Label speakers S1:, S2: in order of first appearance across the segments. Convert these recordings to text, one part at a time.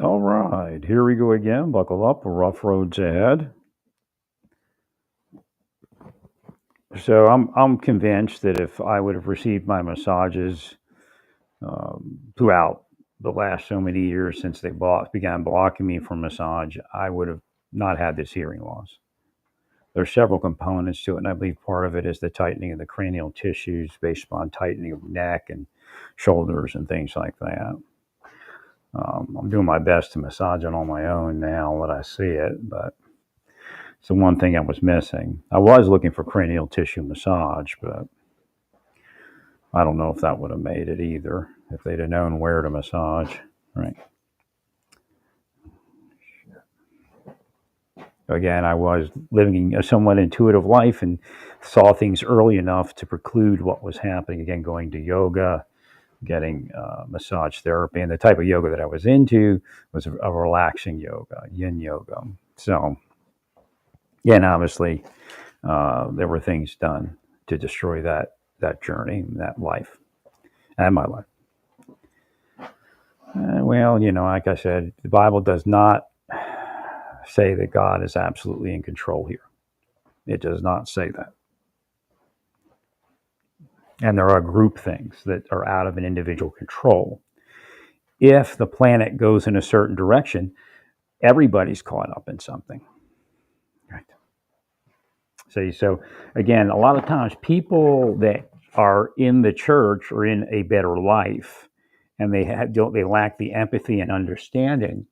S1: All right, here we go again. Buckle up, rough roads ahead. So I'm convinced that if I would have received my massages throughout the last so many years since they began blocking me from massage, I would have not had this hearing loss. There's several components to it, and I believe part of it is the tightening of the cranial tissues based upon tightening of neck and shoulders and things like that. I'm doing my best to massage it on my own now that I see it, but it's the one thing I was missing. I was looking for cranial tissue massage, but I don't know if that would have made it either if they'd have known where to massage. Right. Again, I was living a somewhat intuitive life and saw things early enough to preclude what was happening. Again, going to yoga, getting massage therapy, and the type of yoga that I was into was a relaxing yoga, yin yoga. So, yeah, and obviously, there were things done to destroy that journey, that life, and my life. Well, like I said, the Bible does not say that God is absolutely in control here. It does not say that. And there are group things that are out of an individual control. If the planet goes in a certain direction, everybody's caught up in something. Right. So again, a lot of times people that are in the church are in a better life, and they lack the empathy and understanding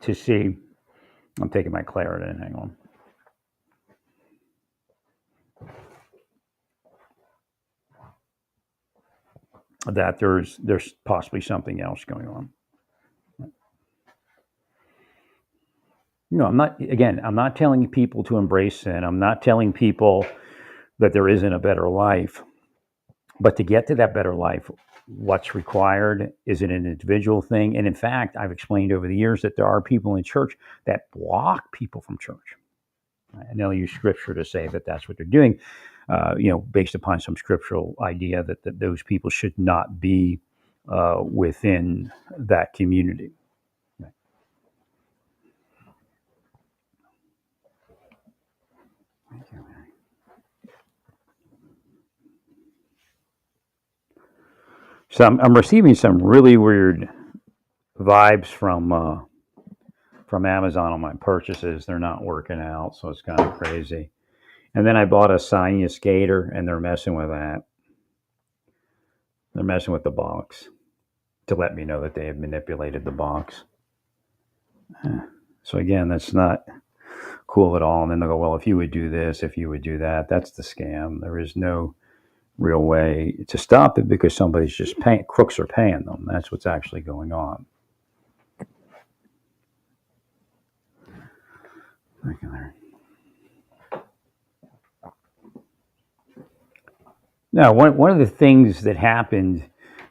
S1: to see. I'm taking my Claritin. Hang on. That there's possibly something else going on. I'm not. Again, I'm not telling people to embrace sin. I'm not telling people that there isn't a better life. But to get to that better life, what's required is it an individual thing. And in fact, I've explained over the years that there are people in church that block people from church. And they'll use scripture to say that that's what they're doing, based upon some scriptural idea that those people should not be within that community. So I'm receiving some really weird vibes from Amazon on my purchases. They're not working out, so it's kind of crazy. And then I bought a Sinus Gator, and they're messing with that. They're messing with the box to let me know that they have manipulated the box. So again, that's not cool at all. And then they'll go, well, if you would do this, if you would do that, that's the scam. There is no real way to stop it because somebody's just paying, crooks are paying them. That's what's actually going on. Now, one of the things that happened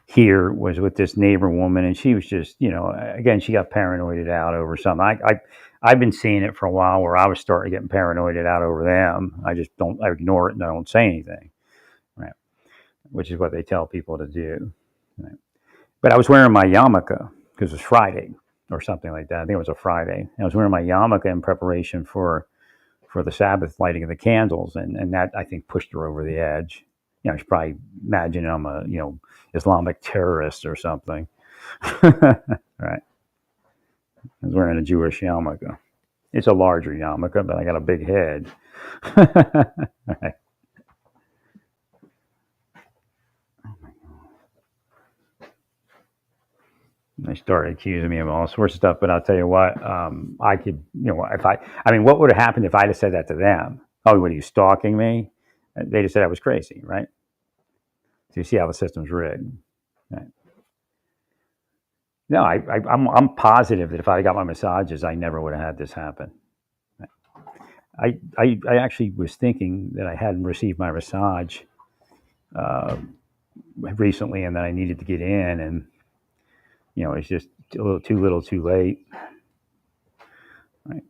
S1: here was with this neighbor woman, and she was just, again, she got paranoided out over something. I've been seeing it for a while where I was starting getting paranoided out over them. I ignore it and I don't say anything, right? Which is what they tell people to do. Right? But I was wearing my yarmulke because it was Friday or something like that. I think it was a Friday. And I was wearing my yarmulke in preparation for the Sabbath lighting of the candles, and that I think pushed her over the edge. She's probably imagining I'm a Islamic terrorist or something. Right. I was wearing a Jewish yarmulke. It's a larger yarmulke, but I got a big head. Right. They started accusing me of all sorts of stuff, but I'll tell you what, I could, I mean, what would have happened if I'd have said that to them? Oh, what are you stalking me? They just said I was crazy, right? So you see how the system's rigged. Right? No, I'm positive that if I got my massages, I never would have had this happen. I actually was thinking that I hadn't received my massage uh, recently, and that I needed to get in, and it's just a little too late. Right.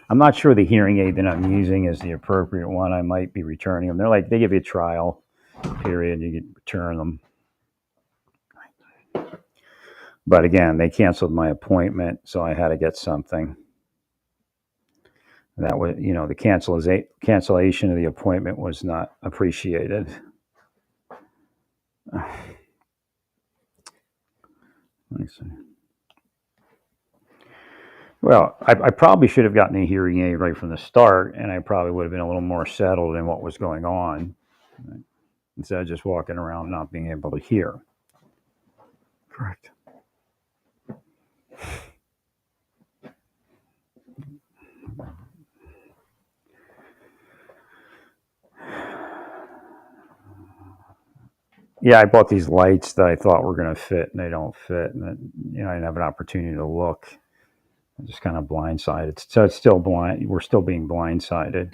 S1: I'm not sure the hearing aid that I'm using is the appropriate one. I might be returning them. They give you a trial period, you could return them. But again, they canceled my appointment, so I had to get something. That was, the cancellation of the appointment was not appreciated. Let me see. Well, I probably should have gotten a hearing aid right from the start, and I probably would have been a little more settled in what was going on, right? Instead of just walking around not being able to hear. Correct. Yeah, I bought these lights that I thought were going to fit, and they don't fit, and then, I didn't have an opportunity to look. I'm just kind of blindsided. So it's still blind. We're still being blindsided.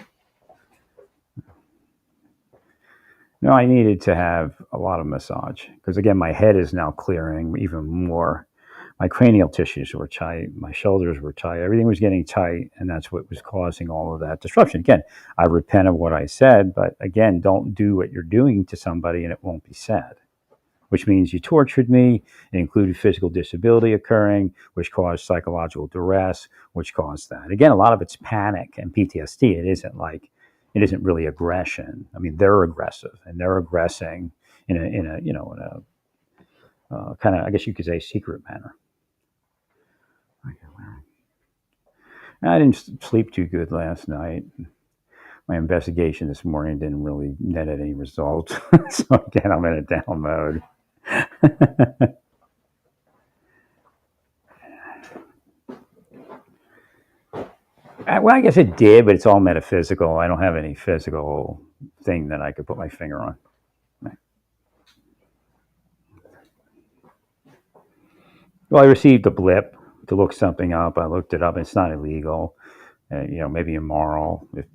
S1: No, I needed to have a lot of massage because, again, my head is now clearing even more. My cranial tissues were tight, my shoulders were tight, everything was getting tight, and that's what was causing all of that disruption. Again, I repent of what I said, but again, don't do what you're doing to somebody and it won't be said, which means you tortured me. It included physical disability occurring, which caused psychological duress, which caused that. Again, a lot of it's panic and PTSD. It isn't really aggression. I mean, they're aggressive and they're aggressing in a kind of, I guess you could say, secret manner. I didn't sleep too good last night. My investigation this morning didn't really net any results. So again, I'm in a down mode. Well, I guess it did, but it's all metaphysical. I don't have any physical thing that I could put my finger on. Well, I received a blip to look something up. I looked it up. It's not illegal. Maybe immoral, if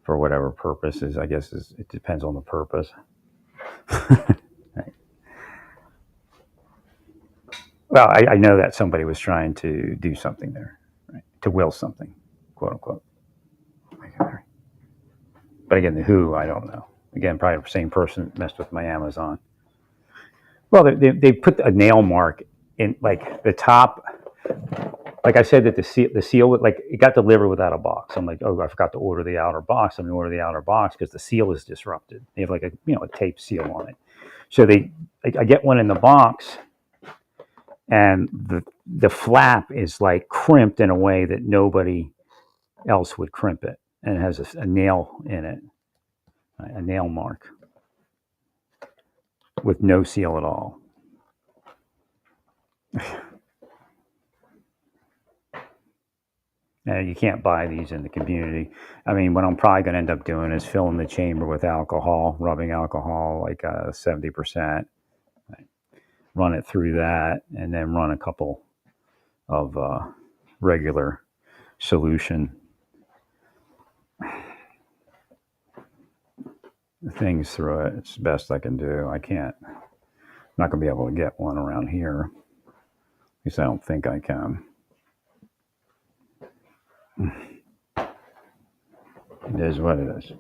S1: for whatever purposes. I guess it depends on the purpose. Right. Well, I know that somebody was trying to do something there, right? To will something, quote unquote. But again, the who, I don't know. Again, probably the same person that messed with my Amazon. Well, they put a nail mark in like the top. Like I said, that the seal, like it got delivered without a box. I'm like, oh, I forgot to order the outer box. I'm going to order the outer box because the seal is disrupted. They have like a tape seal on it. So I get one in the box, and the flap is like crimped in a way that nobody else would crimp it, and it has a nail in it, a nail mark with no seal at all. You can't buy these in the community. I mean, what I'm probably going to end up doing is filling the chamber with alcohol, rubbing alcohol like 70%, run it through that, and then run a couple of regular solution things through it. It's the best I can do. I'm not going to be able to get one around here. At least I don't think I can. It is what it is.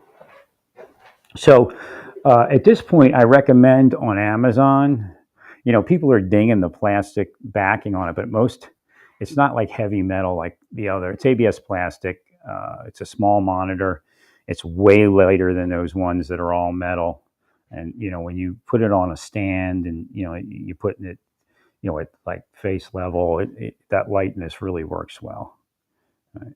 S1: So at this point, I recommend on Amazon, people are dinging the plastic backing on it, but it's not like heavy metal like the other. It's ABS plastic. It's a small monitor. It's way lighter than those ones that are all metal. And, when you put it on a stand and, you put it, at like face level, that lightness really works well. Right?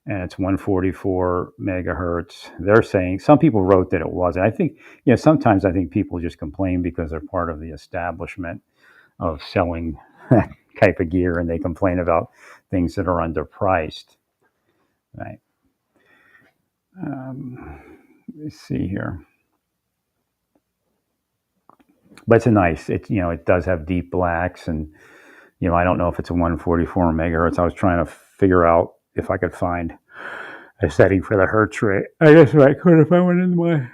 S1: And it's 144 megahertz. They're saying, some people wrote that it wasn't. I think, sometimes I think people just complain because they're part of the establishment of selling that type of gear, and they complain about things that are underpriced. Right. Let me see here. But it's nice. It does have deep blacks, and I don't know if it's a 144 megahertz. I was trying to figure out if I could find a setting for the hertz rate. I guess I could if I went into my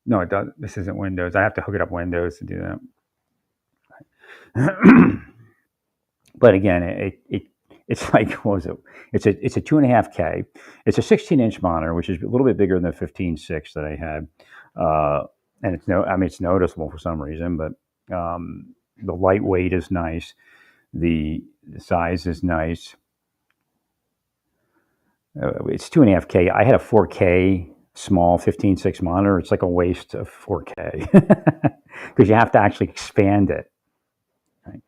S1: no, it does. This isn't Windows. I have to hook it up Windows to do that. But again, it's like, what was it? It's a 2.5K. It's a 16-inch monitor, which is a little bit bigger than the 15.6 that I had. And it's I mean, it's noticeable for some reason, but the lightweight is nice. The size is nice. It's 2.5K. I had a 4K small 15.6 monitor. It's like a waste of 4K because you have to actually expand it. Right?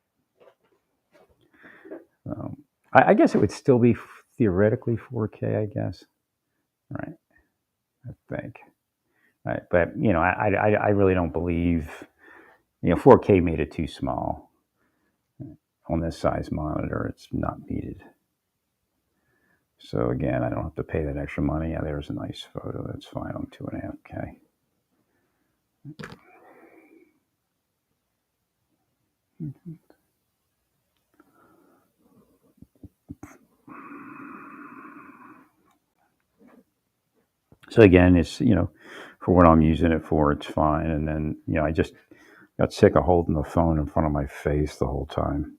S1: I guess it would still be theoretically 4K. I guess. Right. I think. Right. But I really don't believe 4K made it too small on this size monitor. It's not needed. So again, I don't have to pay that extra money. Yeah, there's a nice photo. That's fine on 2.5K. So again, it's for what I'm using it for, it's fine. And then I just got sick of holding the phone in front of my face the whole time.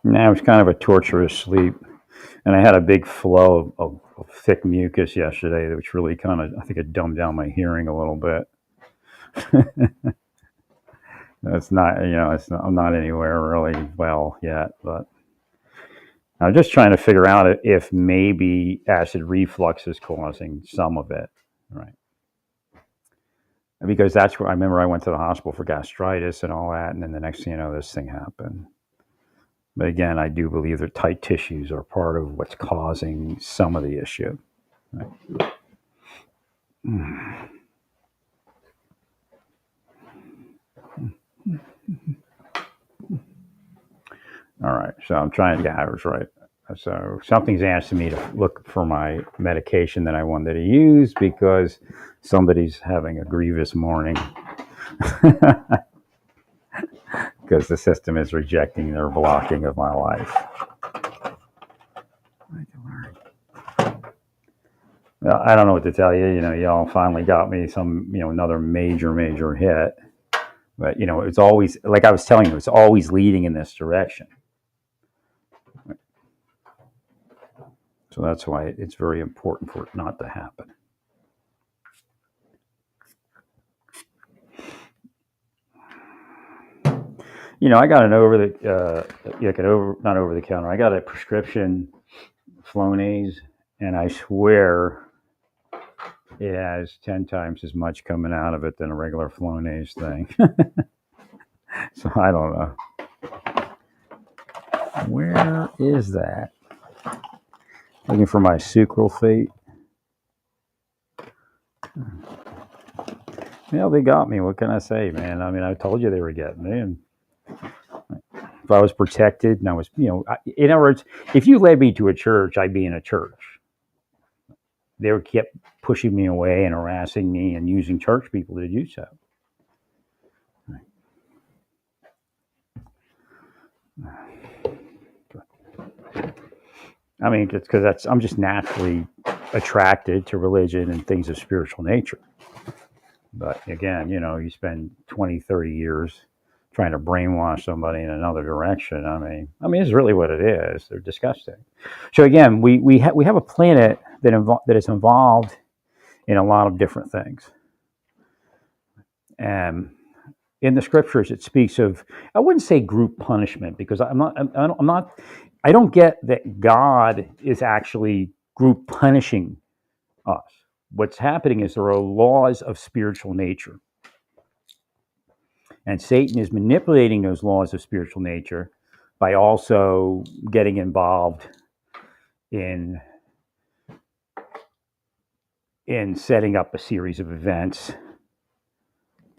S1: Now it's kind of a torturous sleep. And I had a big flow of thick mucus yesterday, which really kind of, I think it dumbed down my hearing a little bit. It's not, I'm not anywhere really well yet, but I'm just trying to figure out if maybe acid reflux is causing some of it, right? Because that's where I remember I went to the hospital for gastritis and all that, and then the next thing you know, this thing happened. But again, I do believe that tight tissues are part of what's causing some of the issue. Right? All right, so I'm trying to get hours right. So something's asking me to look for my medication that I wanted to use because somebody's having a grievous morning because the system is rejecting their blocking of my life. I don't know what to tell you. Y'all finally got me some, another major hit. But it's always, like I was telling you, it's always leading in this direction. So that's why it's very important for it not to happen. I got an not over the counter. I got a prescription Flonase, and I swear it has 10 times as much coming out of it than a regular Flonase thing. So I don't know. Where is that? Looking for my sucralfate. They got me. What can I say, man? I mean, I told you they were getting me. And if I was protected and I was, in other words, if you led me to a church, I'd be in a church. They kept pushing me away and harassing me and using church people to do so. I mean, it's because I'm just naturally attracted to religion and things of spiritual nature. But again, you spend 20, 30 years trying to brainwash somebody in another direction. I mean, it's really what it is. They're disgusting. So again, we have a planet that is involved in a lot of different things. And in the scriptures, it speaks of, I wouldn't say group punishment, because I don't get that God is actually group punishing us. What's happening is there are laws of spiritual nature. And Satan is manipulating those laws of spiritual nature by also getting involved in setting up a series of events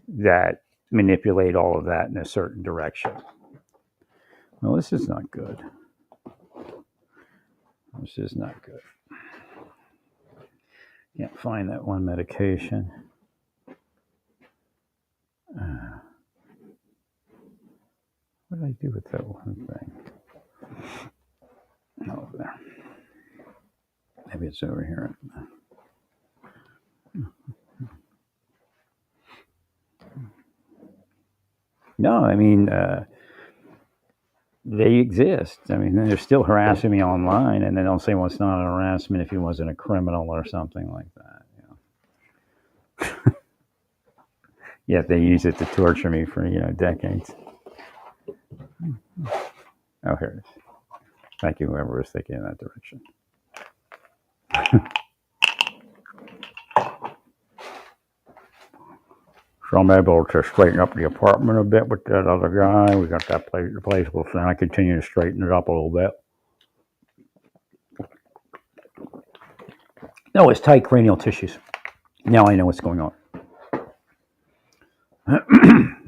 S1: that manipulate all of that in a certain direction. Well, this is not good. This is not good. Can't find that one medication. What did I do with that one thing? Over there. Maybe it's over here. No, I mean, they exist. I mean, they're still harassing me online, and then they'll say, "Well, it's not an harassment if he wasn't a criminal or something like that." Yet they use it to torture me for decades. Oh, here it is. Thank you, whoever was thinking in that direction. So I'm able to straighten up the apartment a bit with that other guy. We got that place, the place will then I continue to straighten it up a little bit. No, it's tight cranial tissues. Now I know what's going on.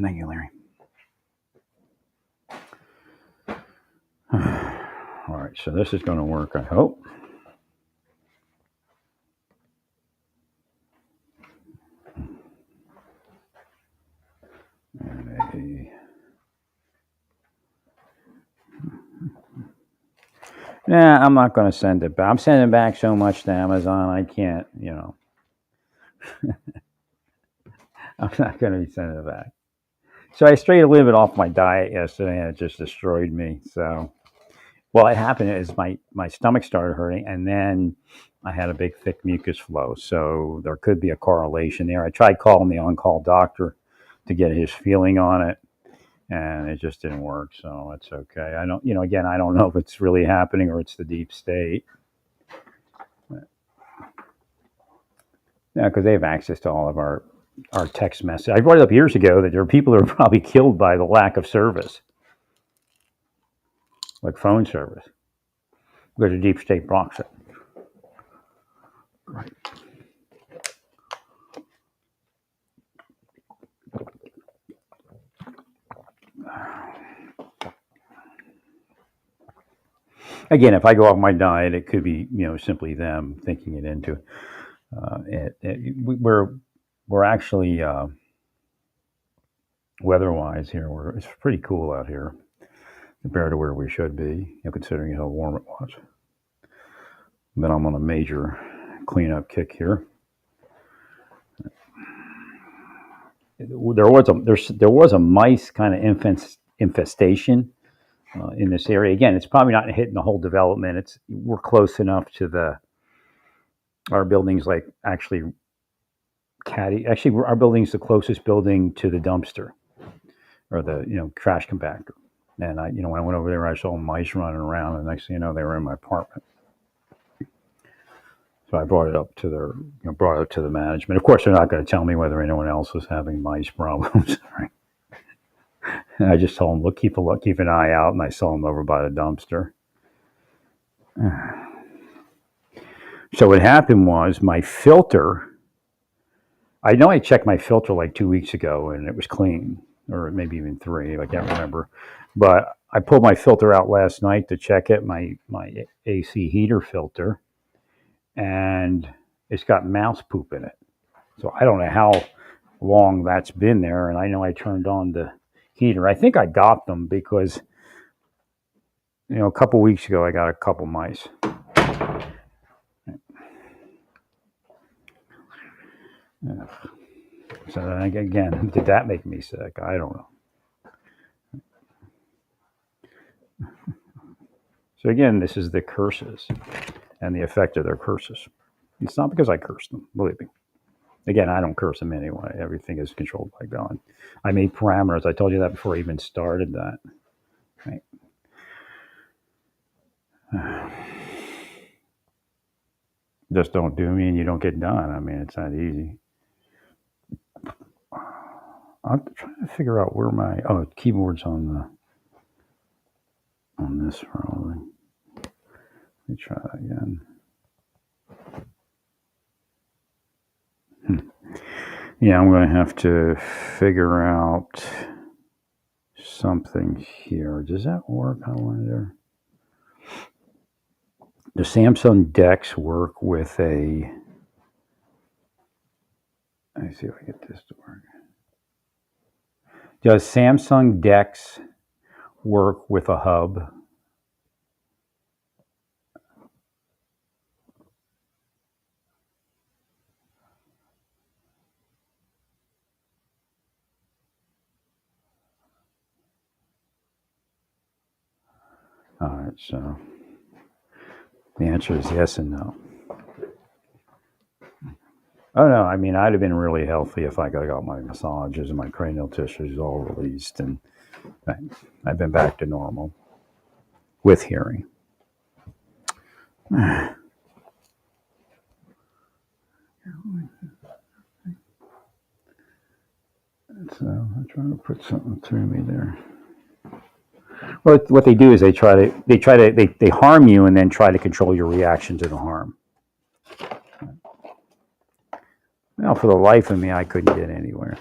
S1: Thank you, Larry. All right, so this is going to work, I hope. Nah, I'm not going to send it back. I'm sending back so much to Amazon, I can't, I'm not going to be sending it back. So I strayed a little bit off my diet yesterday, and it just destroyed me. So, well, it happened is my stomach started hurting, and then I had a big thick mucus flow. So there could be a correlation there. I tried calling the on-call doctor to get his feeling on it, and it just didn't work. So it's okay. I don't, again, I don't know if it's really happening or it's the deep state. Yeah, because they have access to all of our text message. I brought it up years ago that there are people who are probably killed by the lack of service, like phone service, because the deep state blocks it. Right. Again, if I go off my diet, it could be simply them thinking it into we're actually weather-wise here. It's pretty cool out here compared to where we should be, considering how warm it was. But I'm on a major cleanup kick here. There was a mice kind of infestation in this area. Again, it's probably not hitting the whole development. We're close enough to our buildings, like actually our building's the closest building to the dumpster or the trash compactor. And when I went over there, I saw mice running around, and next thing you know, they were in my apartment. So I brought it up to the management. Of course, they're not going to tell me whether anyone else was having mice problems. Right? And I just told them, look, keep an eye out, and I saw them over by the dumpster. So what happened was my filter. I know I checked my filter like 2 weeks ago, and it was clean, or maybe even 3. I can't remember. But I pulled my filter out last night to check it, my AC heater filter, and it's got mouse poop in it. So I don't know how long that's been there, and I know I turned on the heater. I think I got them because a couple weeks ago I got a couple mice. Yeah. So then again, did that make me sick? I don't know. So again, this is the curses and the effect of their curses. It's not because I curse them, believe me. Again, I don't curse them anyway. Everything is controlled by God. I made parameters. I told you that before I even started that. Right? Just don't do me and you don't get done. I mean, it's not easy. I'm trying to figure out where my keyboard's on this probably. Let me try that again. Yeah, I'm going to have to figure out something here. Does that work? I wonder. The Samsung Dex work with a. Let me see if I get this to work. Does Samsung Dex work with a hub? All right, so the answer is yes and no. Oh no, I mean I'd have been really healthy if I got my massages and my cranial tissues all released, and I've been back to normal with hearing. So I'm trying to put something through me there. Well, what they do is they harm you and then try to control your reaction to the harm. Well, for the life of me, I couldn't get anywhere.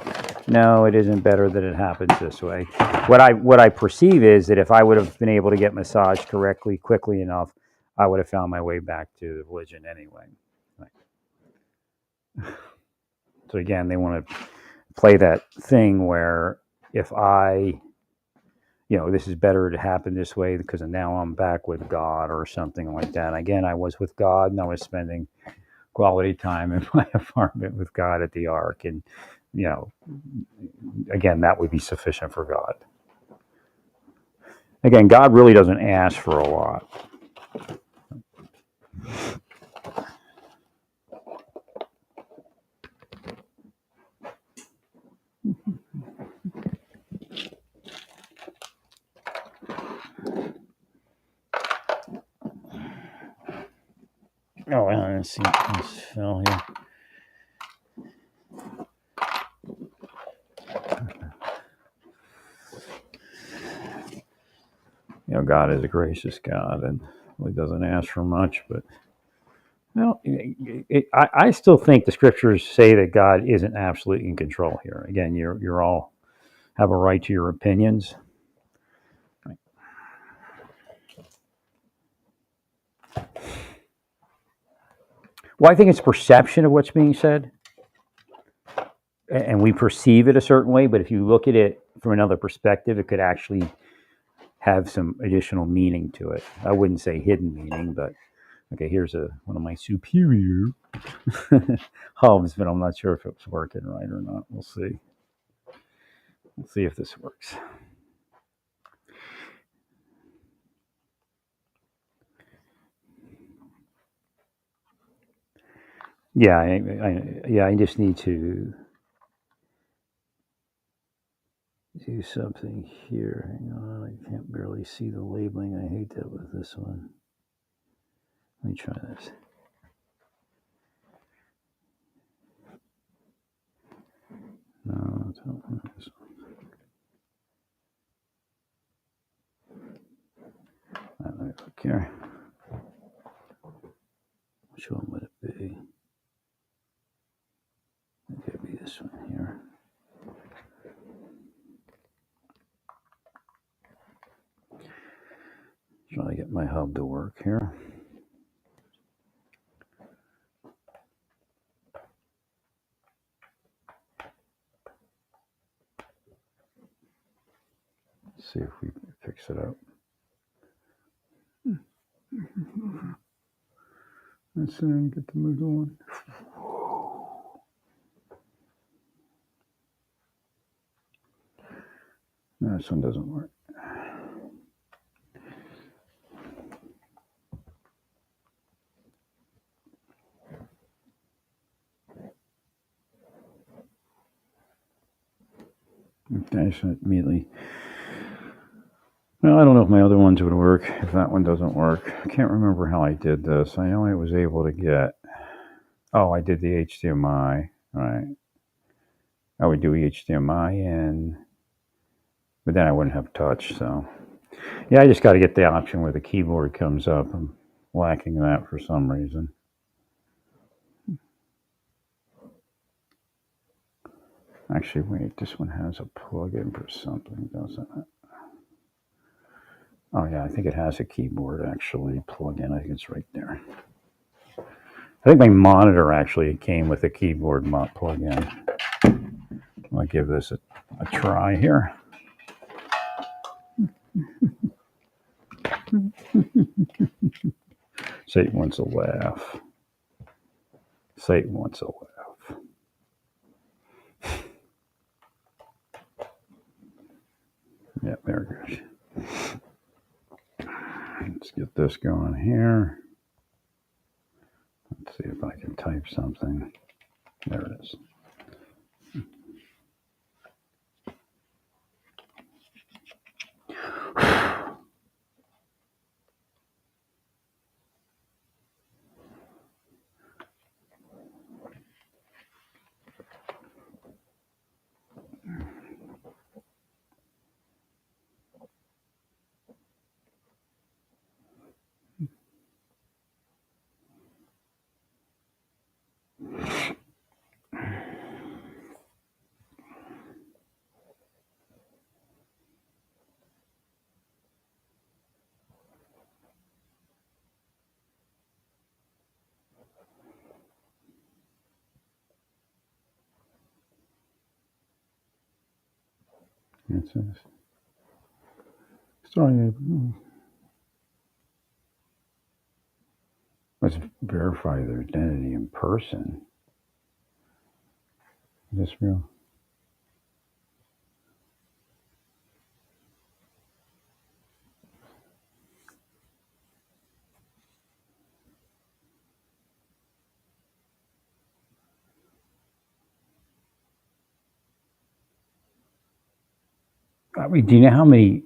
S1: No, it isn't better that it happens this way. What I perceive is that if I would have been able to get massaged correctly, quickly enough, I would have found my way back to the religion anyway. So again, they want to play that thing where if I, this is better to happen this way because now I'm back with God or something like that. Again, I was with God and I was spending quality time in my apartment with God at the Ark, and again, that would be sufficient for God. Again, God really doesn't ask for a lot. Oh, well, let's see. This fell here. God is a gracious God and really doesn't ask for much, but I still think the scriptures say that God isn't absolutely in control here. Again, you're all have a right to your opinions. Well, I think it's perception of what's being said, and we perceive it a certain way. But if you look at it from another perspective, it could actually have some additional meaning to it. I wouldn't say hidden meaning, but okay, here's one of my superior hubs, but I'm not sure if it's working right or not. We'll see. We'll see if this works. Yeah, I just need to do something here. Hang on, I can't barely see the labeling. I hate that with this one. Let me try this. No, it's not this one. Let me look here. Which one would it be? It could be this one here. Trying to get my hub to work here. Let's see if we fix it up. Let's get the mood going. No, this one doesn't work. Okay, so immediately. Well, I don't know if my other ones would work, if that one doesn't work. I can't remember how I did this. I know I was able to get... Oh, I did the HDMI, right. I would do HDMI in, but then I wouldn't have touch, so... Yeah, I just got to get the option where the keyboard comes up. I'm lacking that for some reason. Actually, wait, this one has a plug-in for something, doesn't it? Oh, yeah, I think it has a keyboard, actually, plug-in. I think it's right there. I think my monitor actually came with a keyboard plug-in. I'll give this a try here. Satan wants a laugh. Satan wants a laugh. Yeah, there it goes. Let's get this going here. Let's see if I can type something. There it is. It says starting. Let's verify their identity in person. Is this real? I mean, do you know how many?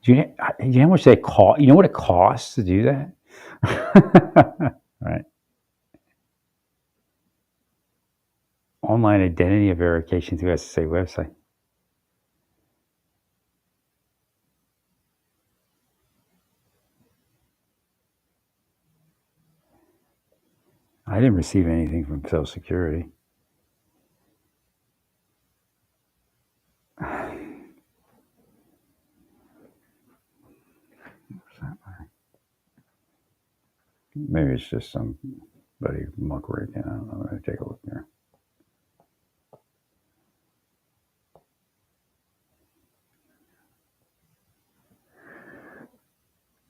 S1: Do you know how much they cost? You know what it costs to do that? Right. Online identity verification through SSA website. I didn't receive anything from Social Security. Maybe it's just somebody muckraking. I don't know. Let me take a look here.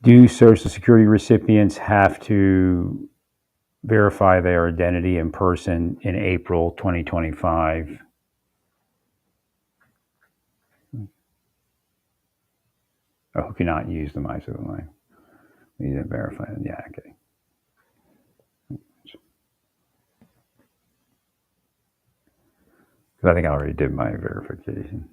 S1: Do Social Security recipients have to verify their identity in person in April 2025? Oh, who cannot use the MyCivil Line? We need to verify it. Yeah, okay. Because I think I already did my verification.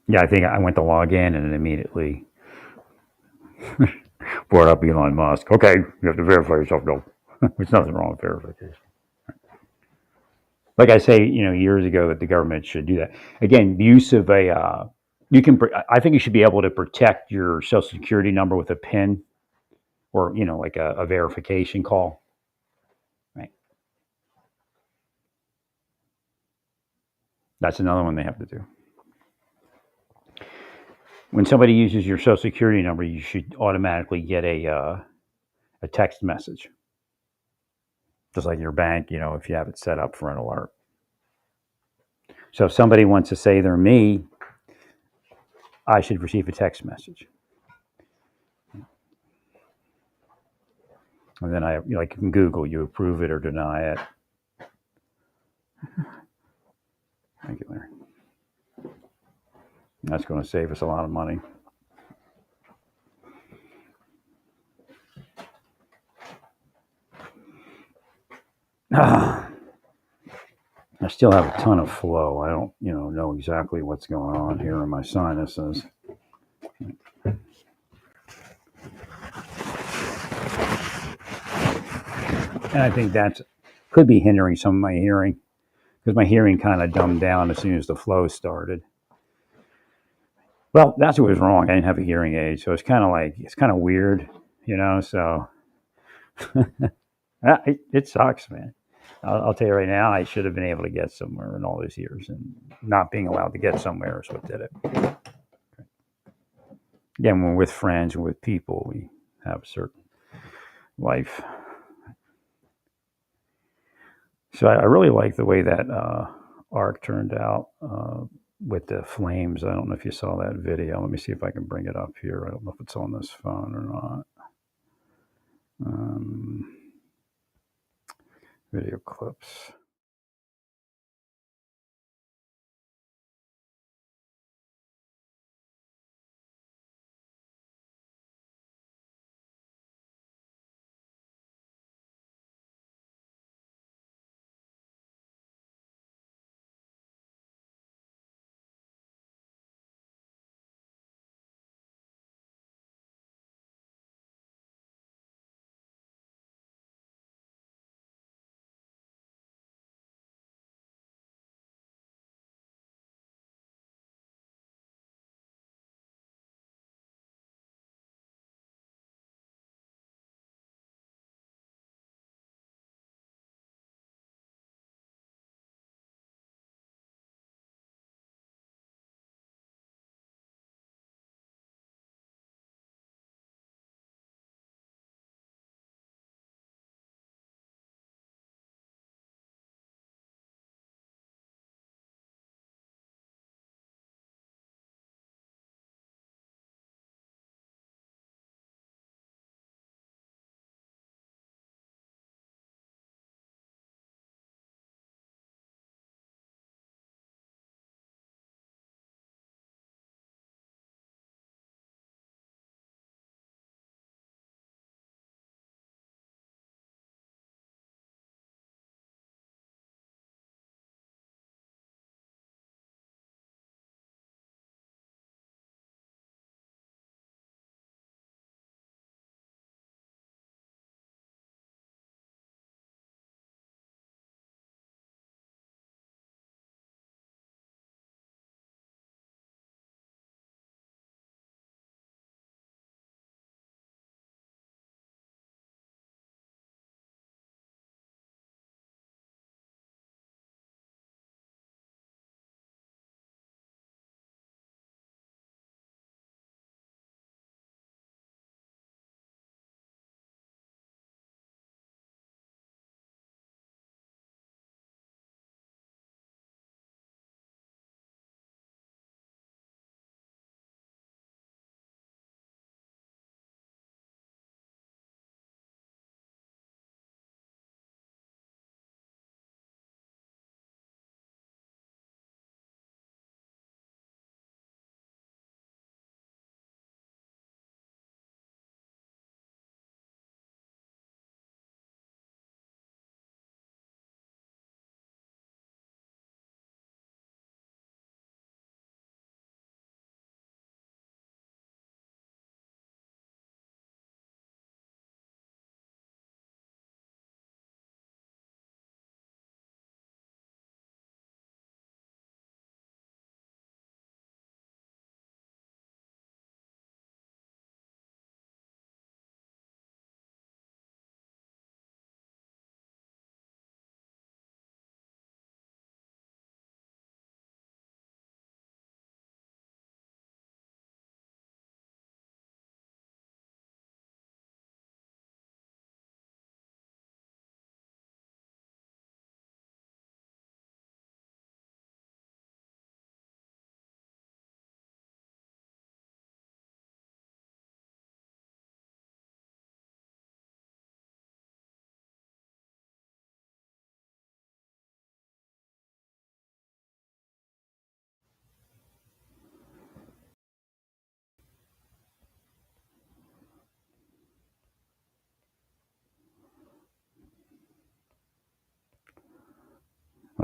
S1: Yeah, I think I went to log in and it immediately brought up Elon Musk. Okay, you have to verify yourself. No, there's nothing wrong with verification. Like I say, years ago that the government should do that. Again, the use of you can. I think you should be able to protect your Social Security number with a PIN, or like a verification call. Right. That's another one they have to do. When somebody uses your Social Security number, you should automatically get a text message, just like your bank. If you have it set up for an alert. So if somebody wants to say they're me, I should receive a text message. And then like you can Google, you approve it or deny it. Thank you, Larry. That's going to save us a lot of money. I still have a ton of flow. I don't, know exactly what's going on here in my sinuses. And I think that could be hindering some of my hearing, because my hearing kind of dumbed down as soon as the flow started. Well, that's what was wrong. I didn't have a hearing aid, so it's kind of weird, So it sucks, man. I'll tell you right now, I should have been able to get somewhere in all these years, and not being allowed to get somewhere is what did it. Again, when we're with friends and with people, we have a certain life. So I really like the way that arc turned out with the flames. I don't know if you saw that video. Let me see if I can bring it up here. I don't know if it's on this phone or not. Video clips.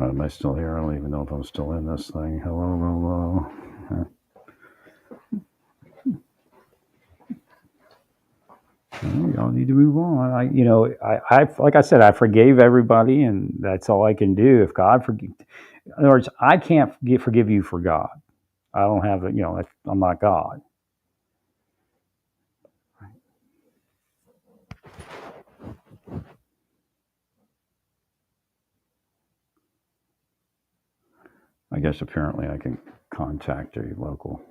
S1: Am I still here? I don't even know if I'm still in this thing. Hello, hello. Y'all need to move on. I like I said, I forgave everybody, and that's all I can do. If God forgive, in other words, I can't forgive you for God. I don't have it. I'm not God. I guess apparently I can contact a local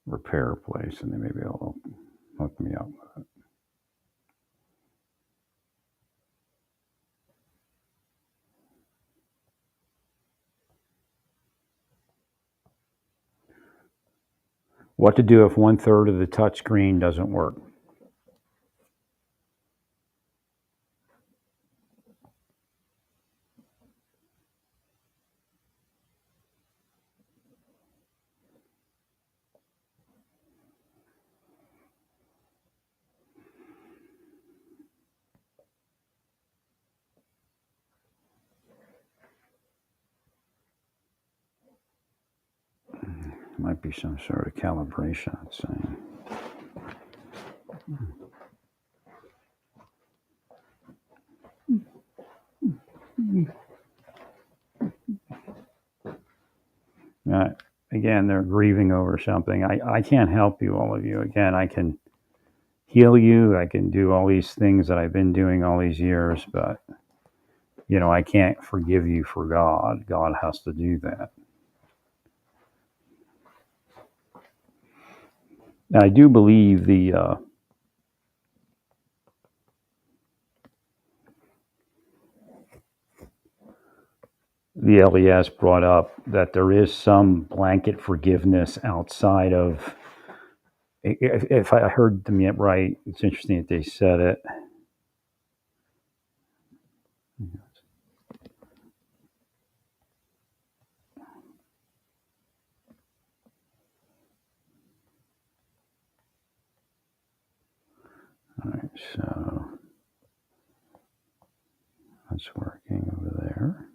S1: repair place, and then maybe they'll hook me up. What to do if 1/3 of the touch screen doesn't work? Might be some sort of calibration, it's saying. Again, they're grieving over something. I can't help you, all of you. Again, I can heal you. I can do all these things that I've been doing all these years, but I can't forgive you for God. God has to do that. Now, I do believe the LES brought up that there is some blanket forgiveness outside of. If I heard them yet right, it's interesting that they said it. All right, so that's working over there.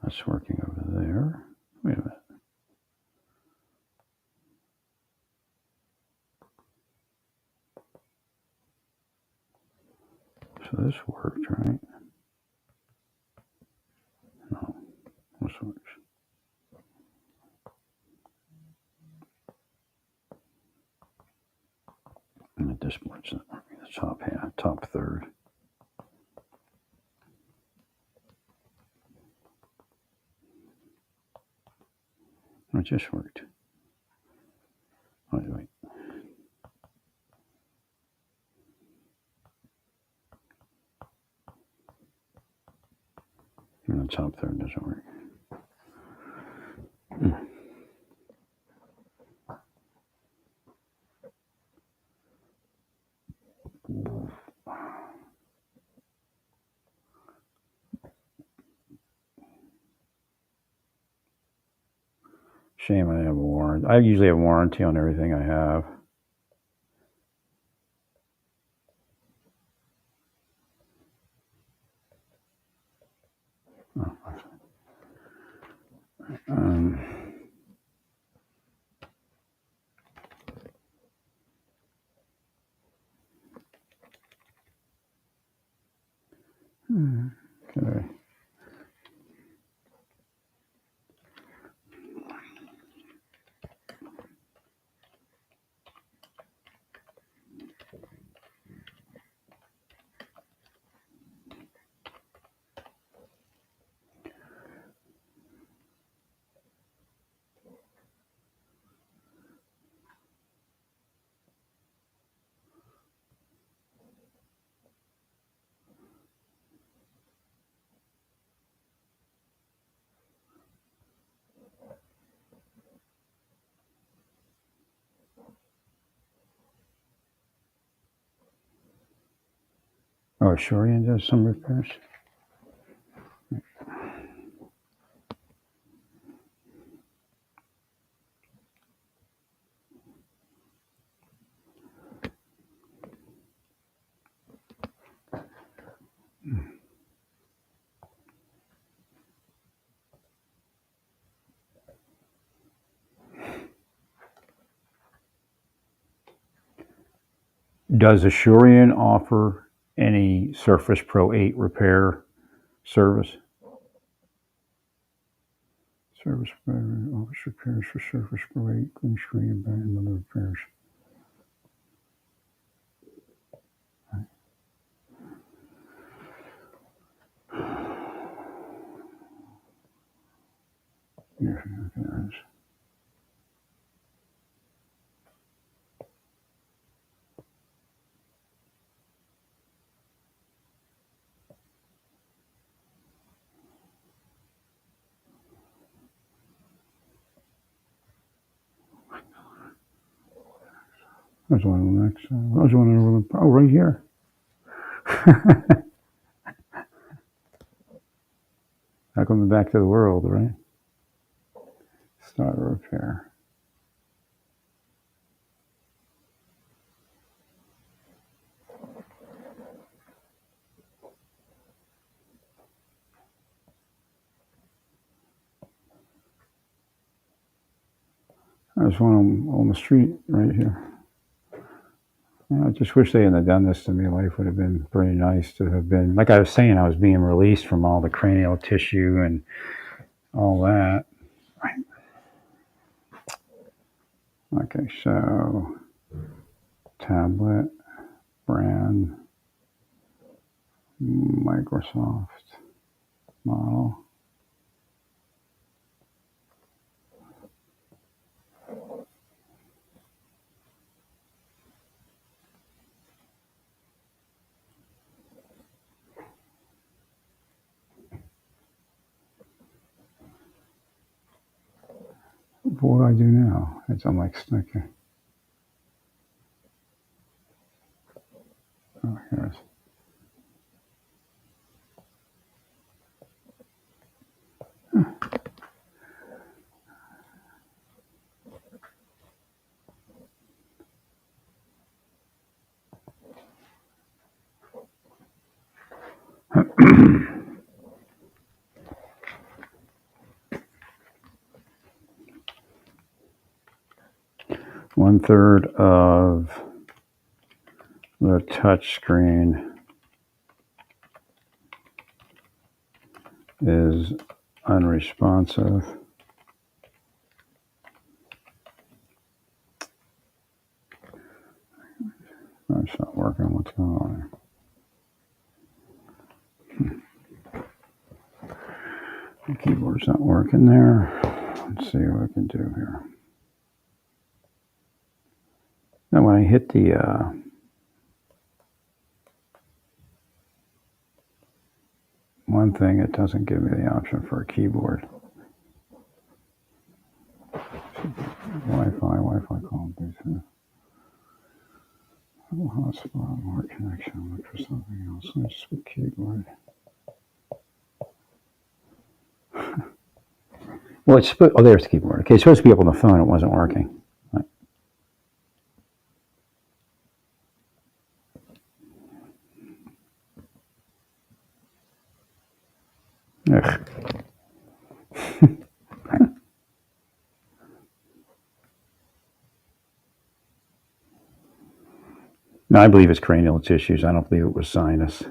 S1: That's working over there. Wait a minute. So this worked, right? No, this works. And at this point, the top half, top third. It just worked. Wait. And the top third doesn't work. Shame I have a warranty. I usually have warranty on everything I have. Um, okay. Oh, Shorian does some repairs. Does Assurion offer any Surface Pro 8 repair service? Service provider offers repairs for Surface Pro 8, green screen, and other repairs. Yeah, there it is. There's one on the next. There's one over the. Oh, right here. Welcome back to the world, right? Start repair. There's one on the street right here. I just wish they hadn't done this to me. Life would have been pretty nice to have been. Like I was saying, I was being released from all the cranial tissue and all that. Okay, so tablet, brand, Microsoft model. What do I do now? I'm like okay. Oh, here's. One third of the touch screen is unresponsive. Oh, it's not working. What's going on here? The keyboard's not working there. Let's see what I can do here. Now, when I hit the one thing, it doesn't give me the option for a keyboard. Wi-Fi call, Bluetooth. Hotspot, more connection, look for something else. Let's just put keyboard. Well, it's oh, there's the keyboard. Okay, it's supposed to be up on the phone. It wasn't working. Ugh. No, I believe it's cranial tissues. I don't believe it was sinus,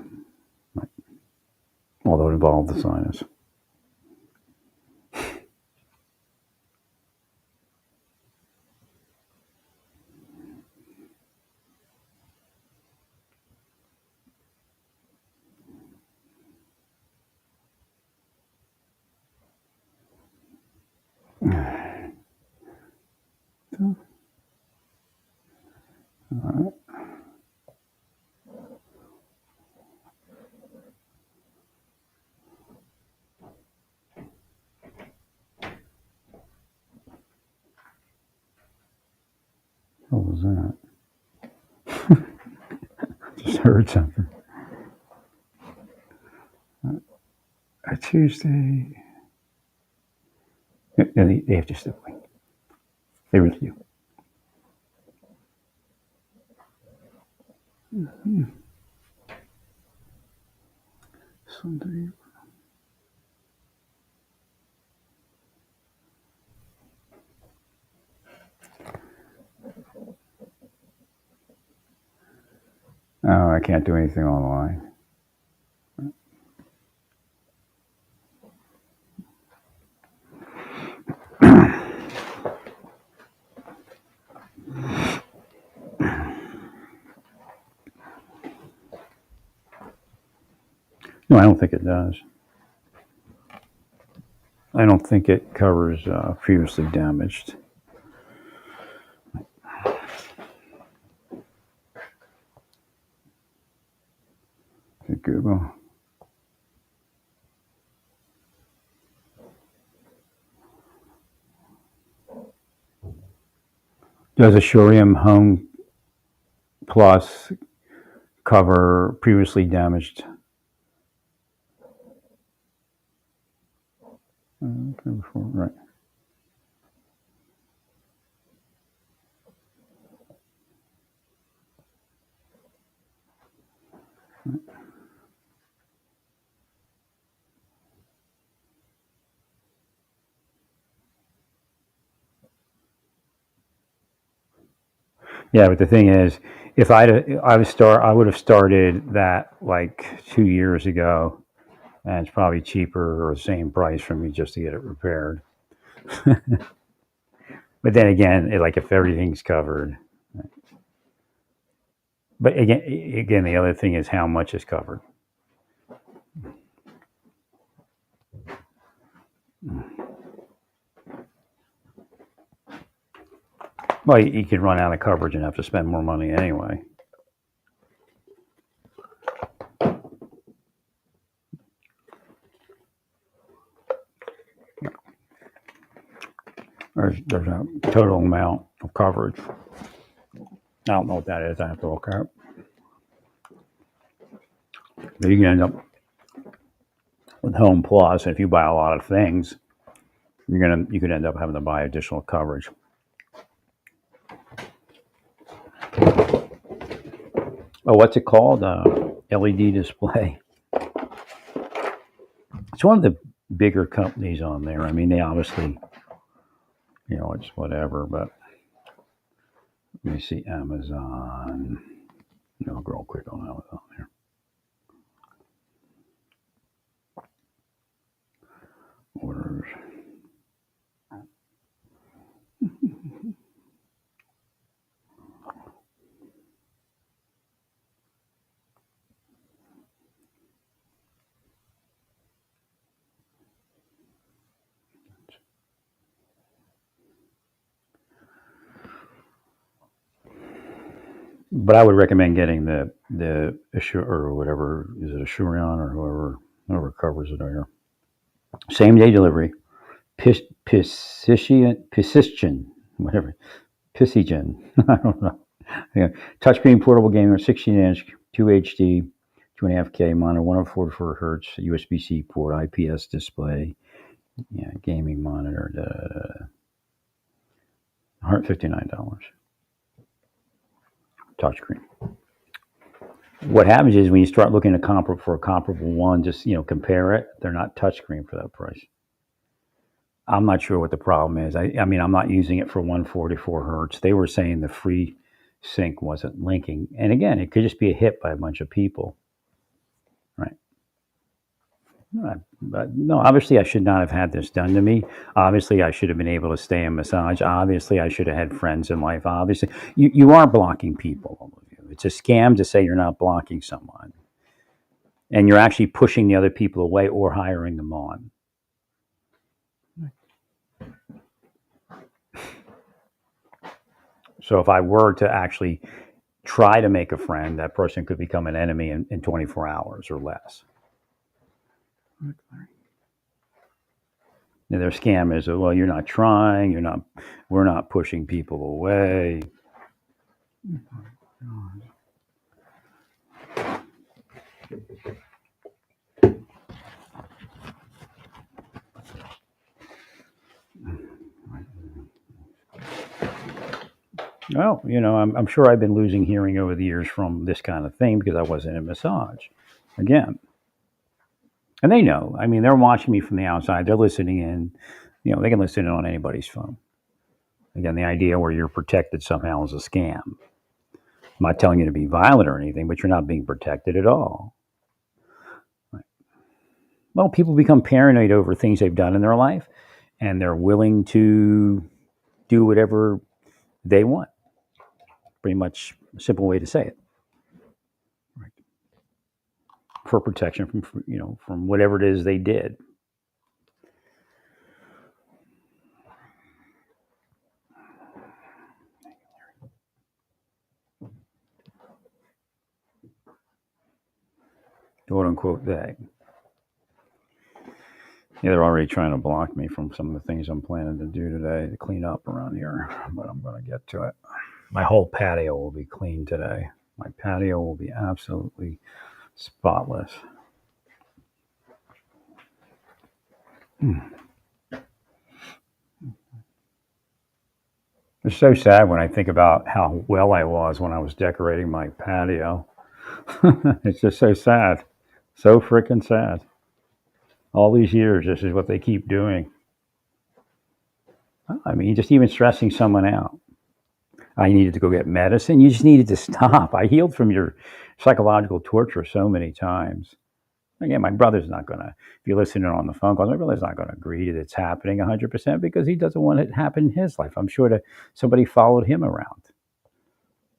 S1: although it involved the sinus. All right. What was that? Just heard something. A Tuesday. No, they have to step away. They review. Mm-hmm. Sunday. I can't do anything online. No, I don't think it does. I don't think it covers previously damaged. Okay, Google. Does Assurium Home Plus cover previously damaged? Right. Yeah, but the thing is, if I would have started that like 2 years ago, and it's probably cheaper or the same price for me just to get it repaired. But then again, like if everything's covered, but again, the other thing is how much is covered. Well, you could run out of coverage and have to spend more money anyway. There's a total amount of coverage. I don't know what that is. I have to look at it. But you can end up with Home Plus, and if you buy a lot of things, you could end up having to buy additional coverage. Oh, what's it called? LED display. It's one of the bigger companies on there. I mean, they obviously, it's whatever, but let me see Amazon. I'll go real quick on Amazon here. Orders. But I would recommend getting the Assure or whatever, is it Assurion or whoever covers it here. Same day delivery. Pisigen, whatever. Pisigen. I don't know. Yeah. Touchscreen portable gamer, 16-inch, 2 HD, 2.5K monitor, 144 hertz, USB-C port, IPS display. Yeah, gaming monitor. $159. Touchscreen. What happens is when you start looking at for a comparable one, just compare it. They're not touchscreen for that price. I'm not sure what the problem is. I mean, I'm not using it for 144 hertz. They were saying the free sync wasn't linking, and again, it could just be a hit by a bunch of people, right? But no, obviously, I should not have had this done to me. Obviously, I should have been able to stay in massage. Obviously, I should have had friends in life. Obviously, you are blocking people. It's a scam to say you're not blocking someone, and you're actually pushing the other people away or hiring them on. So if I were to actually try to make a friend, that person could become an enemy in 24 hours or less. And their scam is, well, you're not trying, we're not pushing people away. Well, I'm sure I've been losing hearing over the years from this kind of thing because I wasn't in massage. Again. And they know. I mean, they're watching me from the outside. They're listening in. They can listen in on anybody's phone. Again, the idea where you're protected somehow is a scam. I'm not telling you to be violent or anything, but you're not being protected at all. Well, people become paranoid over things they've done in their life, and they're willing to do whatever they want. Pretty much a simple way to say it. Right. For protection from from whatever it is they did. Quote unquote they. Yeah, they're already trying to block me from some of the things I'm planning to do today to clean up around here, but I'm going to get to it. My whole patio will be clean today. My patio will be absolutely spotless. It's so sad when I think about how well I was when I was decorating my patio. It's just so sad. So freaking sad. All these years, this is what they keep doing. I mean, just even stressing someone out. I needed to go get medicine. You just needed to stop. I healed from your psychological torture so many times. Again, my brother's not going to, if you're listening on the phone calls, my brother's not going to agree that it's happening 100% because he doesn't want it to happen in his life. I'm sure that somebody followed him around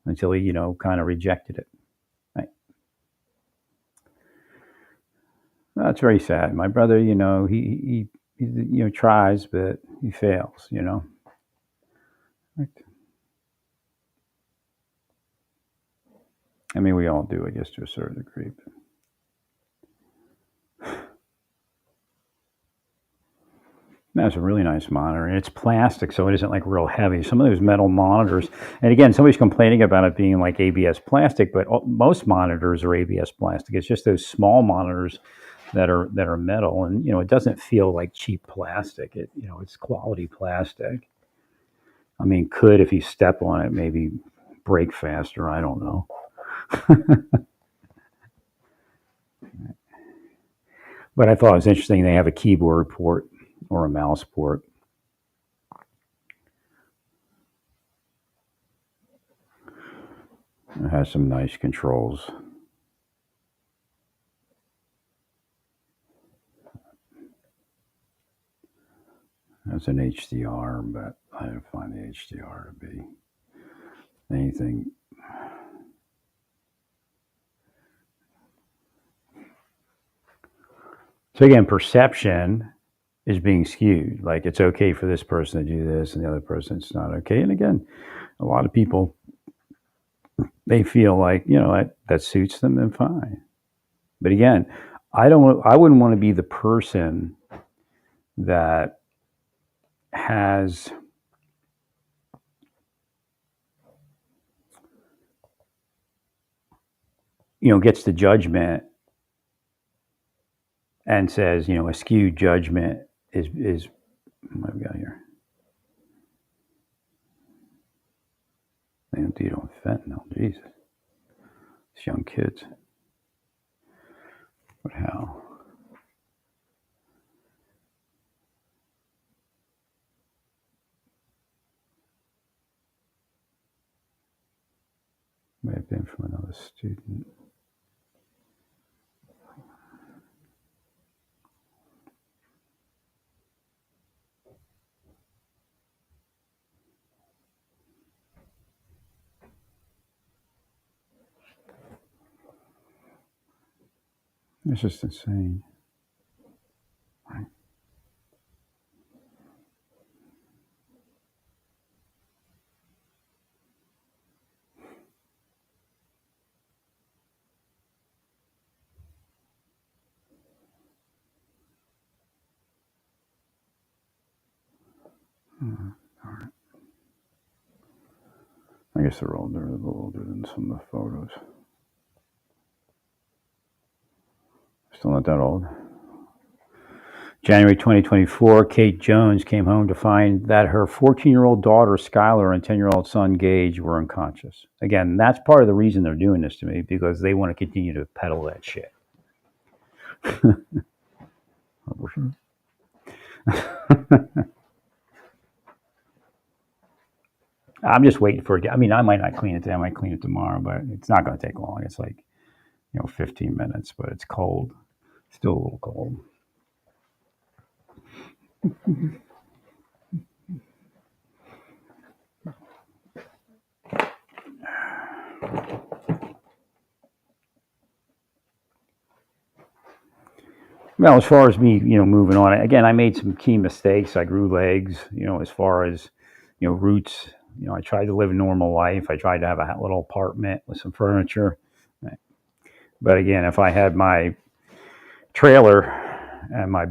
S1: until he, kind of rejected it. Right? That's very sad. My brother, he tries, but he fails. Right? I mean, we all do, I guess, to a certain degree. But that's a really nice monitor, and it's plastic, so it isn't like real heavy. Some of those metal monitors, and again, somebody's complaining about it being like ABS plastic, but most monitors are ABS plastic. It's just those small monitors that are metal, and it doesn't feel like cheap plastic. It's quality plastic. I mean, could if you step on it, maybe break faster. I don't know. But I thought it was interesting. They have a keyboard port or a mouse port. It has some nice controls. That's an HDR, but I didn't find the HDR to be anything. So again, perception is being skewed. Like it's okay for this person to do this, and the other person it's not okay. And again, a lot of people they feel like that suits them, then fine. But again, I wouldn't want to be the person that has gets the judgment and says a skewed judgment is what have we got here? They indeed on fentanyl. Jesus, it's young kids. But how? May have been from another student. It's just insane. Right? All right. I guess they're older, a little older than some of the photos. Still not that old. January 2024, Kate Jones came home to find that her 14-year-old daughter, Skylar, and 10-year-old son, Gage, were unconscious. Again, that's part of the reason they're doing this to me, because they want to continue to peddle that shit. I'm just waiting for it. I mean, I might not clean it today. I might clean it tomorrow, but it's not going to take long. It's like, 15 minutes, but it's cold. Still a little cold. Well, as far as me, moving on, again, I made some key mistakes. I grew legs, as far as, roots. I tried to live a normal life. I tried to have a little apartment with some furniture. But again, if I had my trailer and my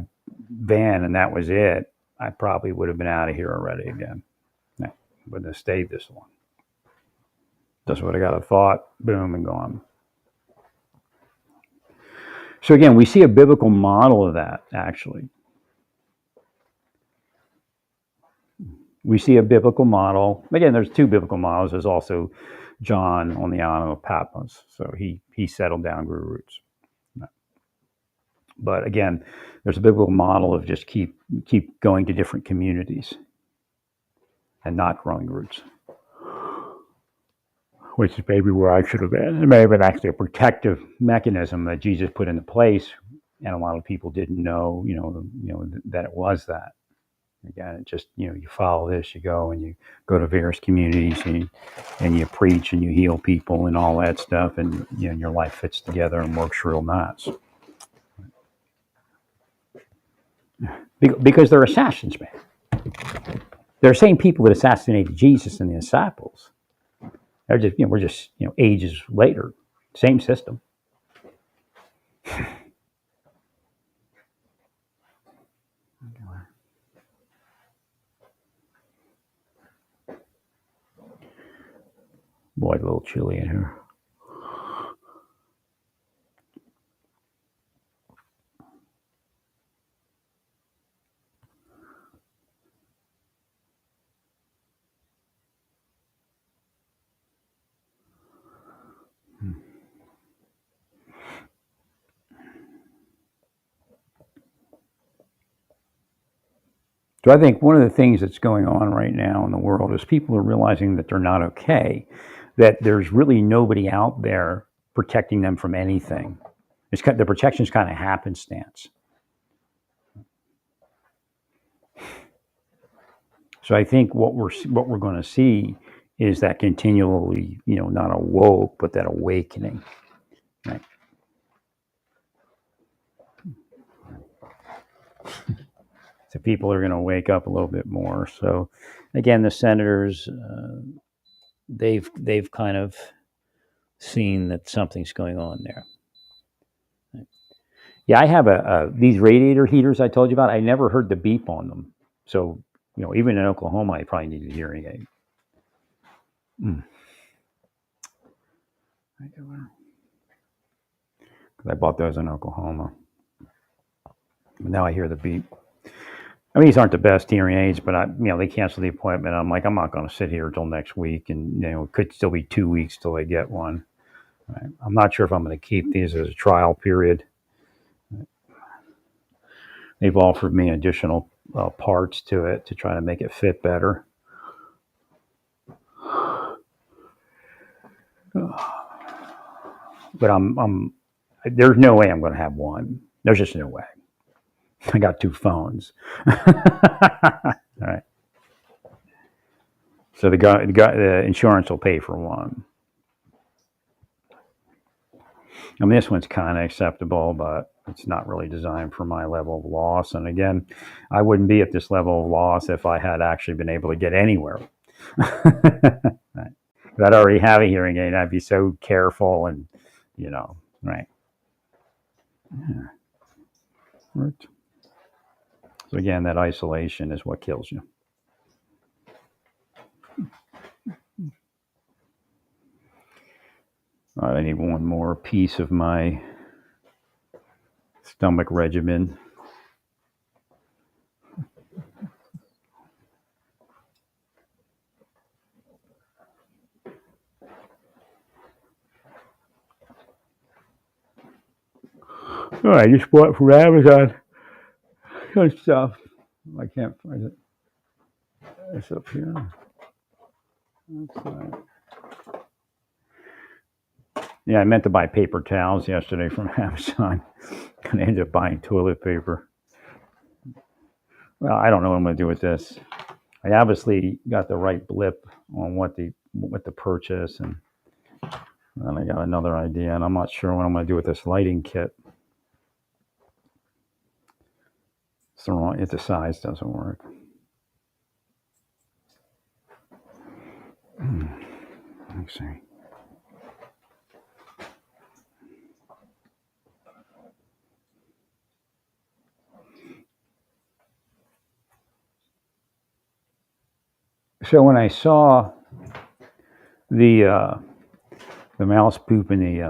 S1: van and that was it, I probably would have been out of here already again. No, wouldn't have stayed this long. Just would have got a thought, boom, and gone. So again, we see a biblical model of that, actually. We see a biblical model. Again, there's two biblical models. There's also John on the island of Patmos. So he settled down, grew roots. But again, there's a biblical model of just keep going to different communities and not growing roots, which is maybe where I should have been. It may have been actually a protective mechanism that Jesus put into place, and a lot of people didn't know, that it was that. Again, it just, you follow this, you go and you go to various communities and you preach and you heal people and all that stuff, and your life fits together and works real nice. Because they're assassins, man. They're the same people that assassinated Jesus and the disciples. They're just, we're just, ages later, same system. Boy, a little chilly in here. So I think one of the things that's going on right now in the world is people are realizing that they're not okay, that there's really nobody out there protecting them from anything. The protection's kind of happenstance. So I think what we're going to see is that continually, not a woke, but that awakening. Right? So people are going to wake up a little bit more. So again, the senators, they've kind of seen that something's going on there. Yeah, I have these radiator heaters I told you about. I never heard the beep on them. So, even in Oklahoma, I probably need a hearing aid. Because I bought those in Oklahoma. Now I hear the beep. I mean, these aren't the best hearing aids, but they canceled the appointment. I'm like, I'm not going to sit here until next week, and it could still be 2 weeks till I get one. Right? I'm not sure if I'm going to keep these as a trial period. They've offered me additional parts to it to try to make it fit better. But there's no way I'm going to have one. There's just no way. I got 2 phones. All right. So the insurance will pay for one. I mean, this one's kind of acceptable, but it's not really designed for my level of loss. And again, I wouldn't be at this level of loss if I had actually been able to get anywhere. Right. I'd already have a hearing aid. I'd be so careful and, right. Yeah. Right. So again, that isolation is what kills you. All right, I need one more piece of my stomach regimen. Oh, I just bought from Amazon. Good stuff. I can't find it. It's up here. Yeah, I meant to buy paper towels yesterday from Amazon. And I ended up buying toilet paper. Well, I don't know what I'm going to do with this. I obviously got the right blip on what to purchase, and then I got another idea, and I'm not sure what I'm going to do with this lighting kit. It's the wrong. The size doesn't work. Let's see. So when I saw the mouse poop in the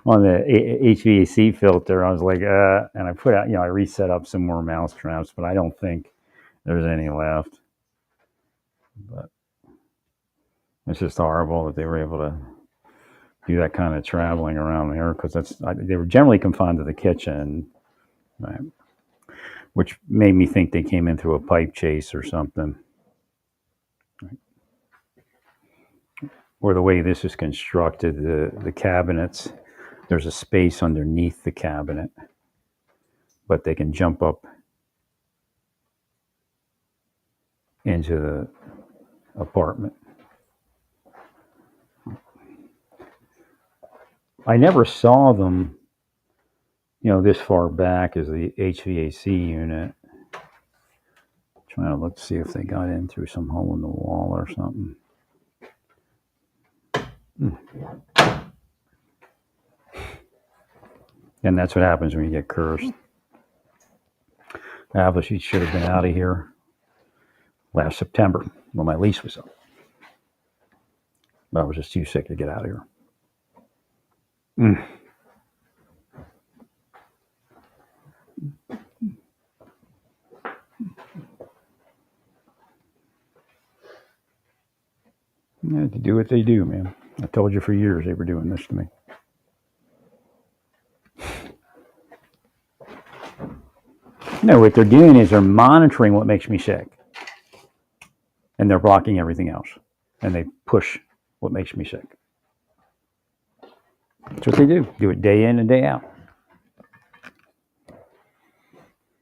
S1: on the HVAC filter, I was like, and I put out, I reset up some more mouse traps, but I don't think there's any left. But it's just horrible that they were able to do that kind of traveling around here, because they were generally confined to the kitchen, right? Which made me think they came in through a pipe chase or something. Right? Or the way this is constructed, the cabinets, there's a space underneath the cabinet, but they can jump up into the apartment. I never saw them, this far back as the HVAC unit. Trying to look to see if they got in through some hole in the wall or something. And that's what happens when you get cursed. Obviously, should have been out of here last September when my lease was up. But I was just too sick to get out of here. Yeah, to do what they do, man. I told you for years they were doing this to me. No, what they're doing is they're monitoring what makes me sick. And they're blocking everything else. And they push what makes me sick. That's what they do. Do it day in and day out.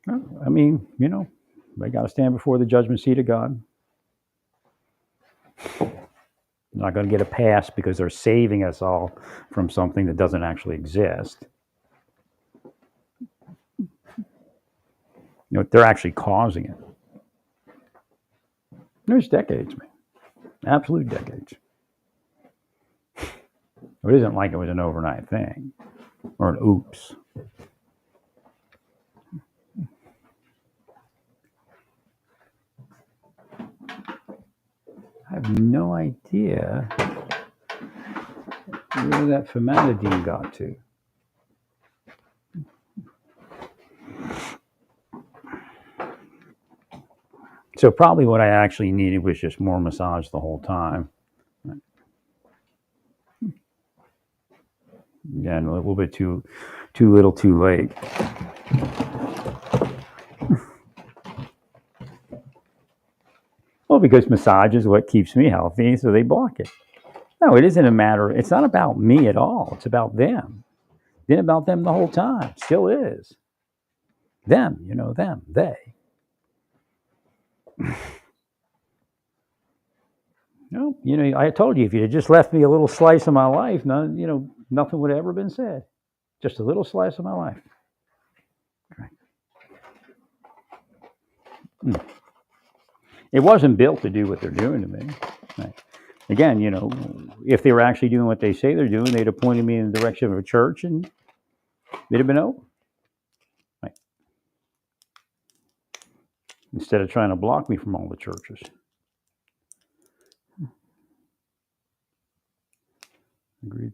S1: I mean, they got to stand before the judgment seat of God. They're not going to get a pass because they're saving us all from something that doesn't actually exist. They're actually causing it. There's decades, man. Absolute decades. It isn't like it was an overnight thing or an oops. I have no idea where that famotidine got to. So probably what I actually needed was just more massage the whole time. Again, a little bit too little, too late. Well, because massage is what keeps me healthy, so they block it. No, it isn't a matter. It's not about me at all. It's about them. Been about them the whole time. Still is. Them, them, they. I told you, if you had just left me a little slice of my life, nothing would have ever been said. Just a little slice of my life. Right. It wasn't built to do what they're doing to me. Right. Again, if they were actually doing what they say they're doing, they'd have pointed me in the direction of a church and it'd have been over. Right. Instead of trying to block me from all the churches. Agreed.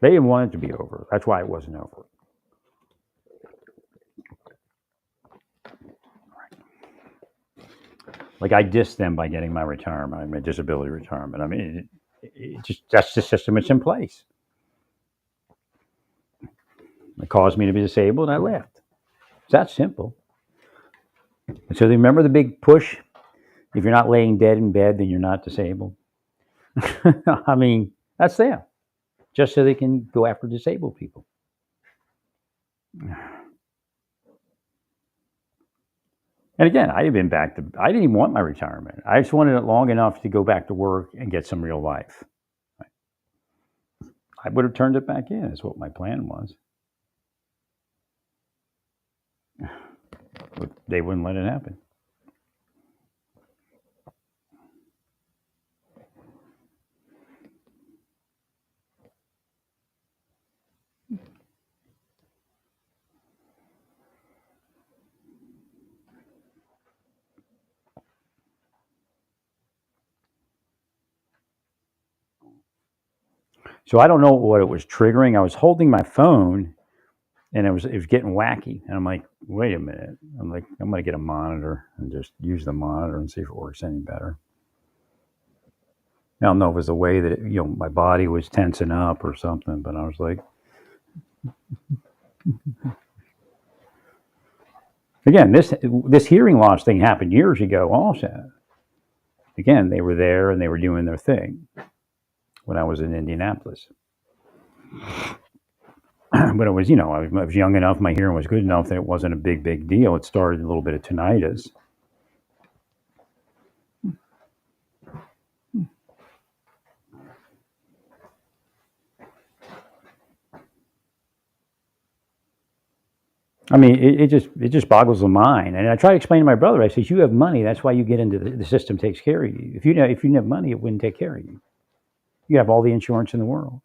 S1: They didn't want it to be over. That's why it wasn't over. Like I dissed them by getting my retirement, my disability retirement. I mean, that's the system that's in place. It caused me to be disabled, and I left. It's that simple. And so remember the big push? If you're not laying dead in bed, then you're not disabled. I mean, that's there, just so they can go after disabled people. And again, I didn't even want my retirement. I just wanted it long enough to go back to work and get some real life. I would have turned it back in, is what my plan was. But they wouldn't let it happen. So I don't know what it was triggering. I was holding my phone and it was getting wacky. And I'm like, wait a minute. I'm like, I'm gonna get a monitor and just use the monitor and see if it works any better. I don't know if it was the way that my body was tensing up or something, but I was like, again, this hearing loss thing happened years ago. Also, again, they were there and they were doing their thing when I was in Indianapolis. But it was, I was young enough, my hearing was good enough that it wasn't a big deal. It started a little bit of tinnitus. I mean, it just boggles the mind. And I try to explain to my brother. I says, "You have money. That's why you get into the system. Takes care of you. If you didn't have money, it wouldn't take care of you. You have all the insurance in the world."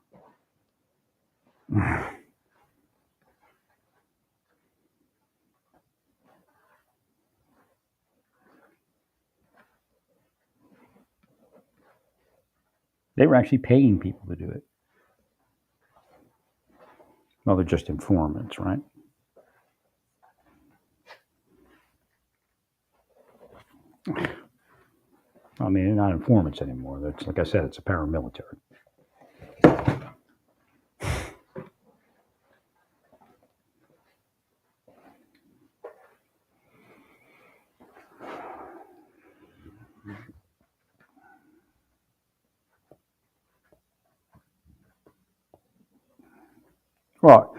S1: They were actually paying people to do it. Well, they're just informants, right? I mean, they're not informants anymore. That's, like I said, it's a paramilitary. Well,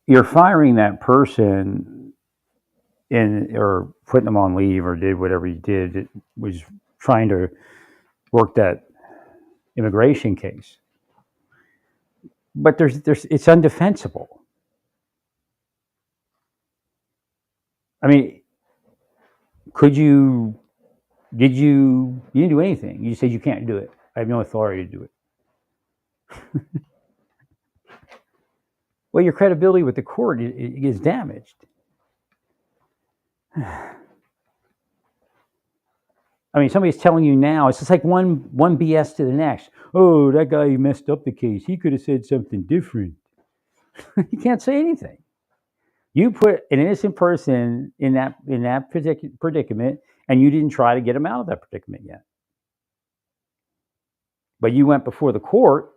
S1: you're firing that person or putting them on leave or did whatever you did. It was trying to work that immigration case. But it's undefensible. I mean, could you? Did you? You didn't do anything. You said you can't do it. I have no authority to do it. Well, your credibility with the court is damaged. I mean, somebody's telling you now. It's just like one BS to the next. Oh, that guy messed up the case. He could have said something different. You can't say anything. You put an innocent person in that predicament, and you didn't try to get him out of that predicament yet. But you went before the court.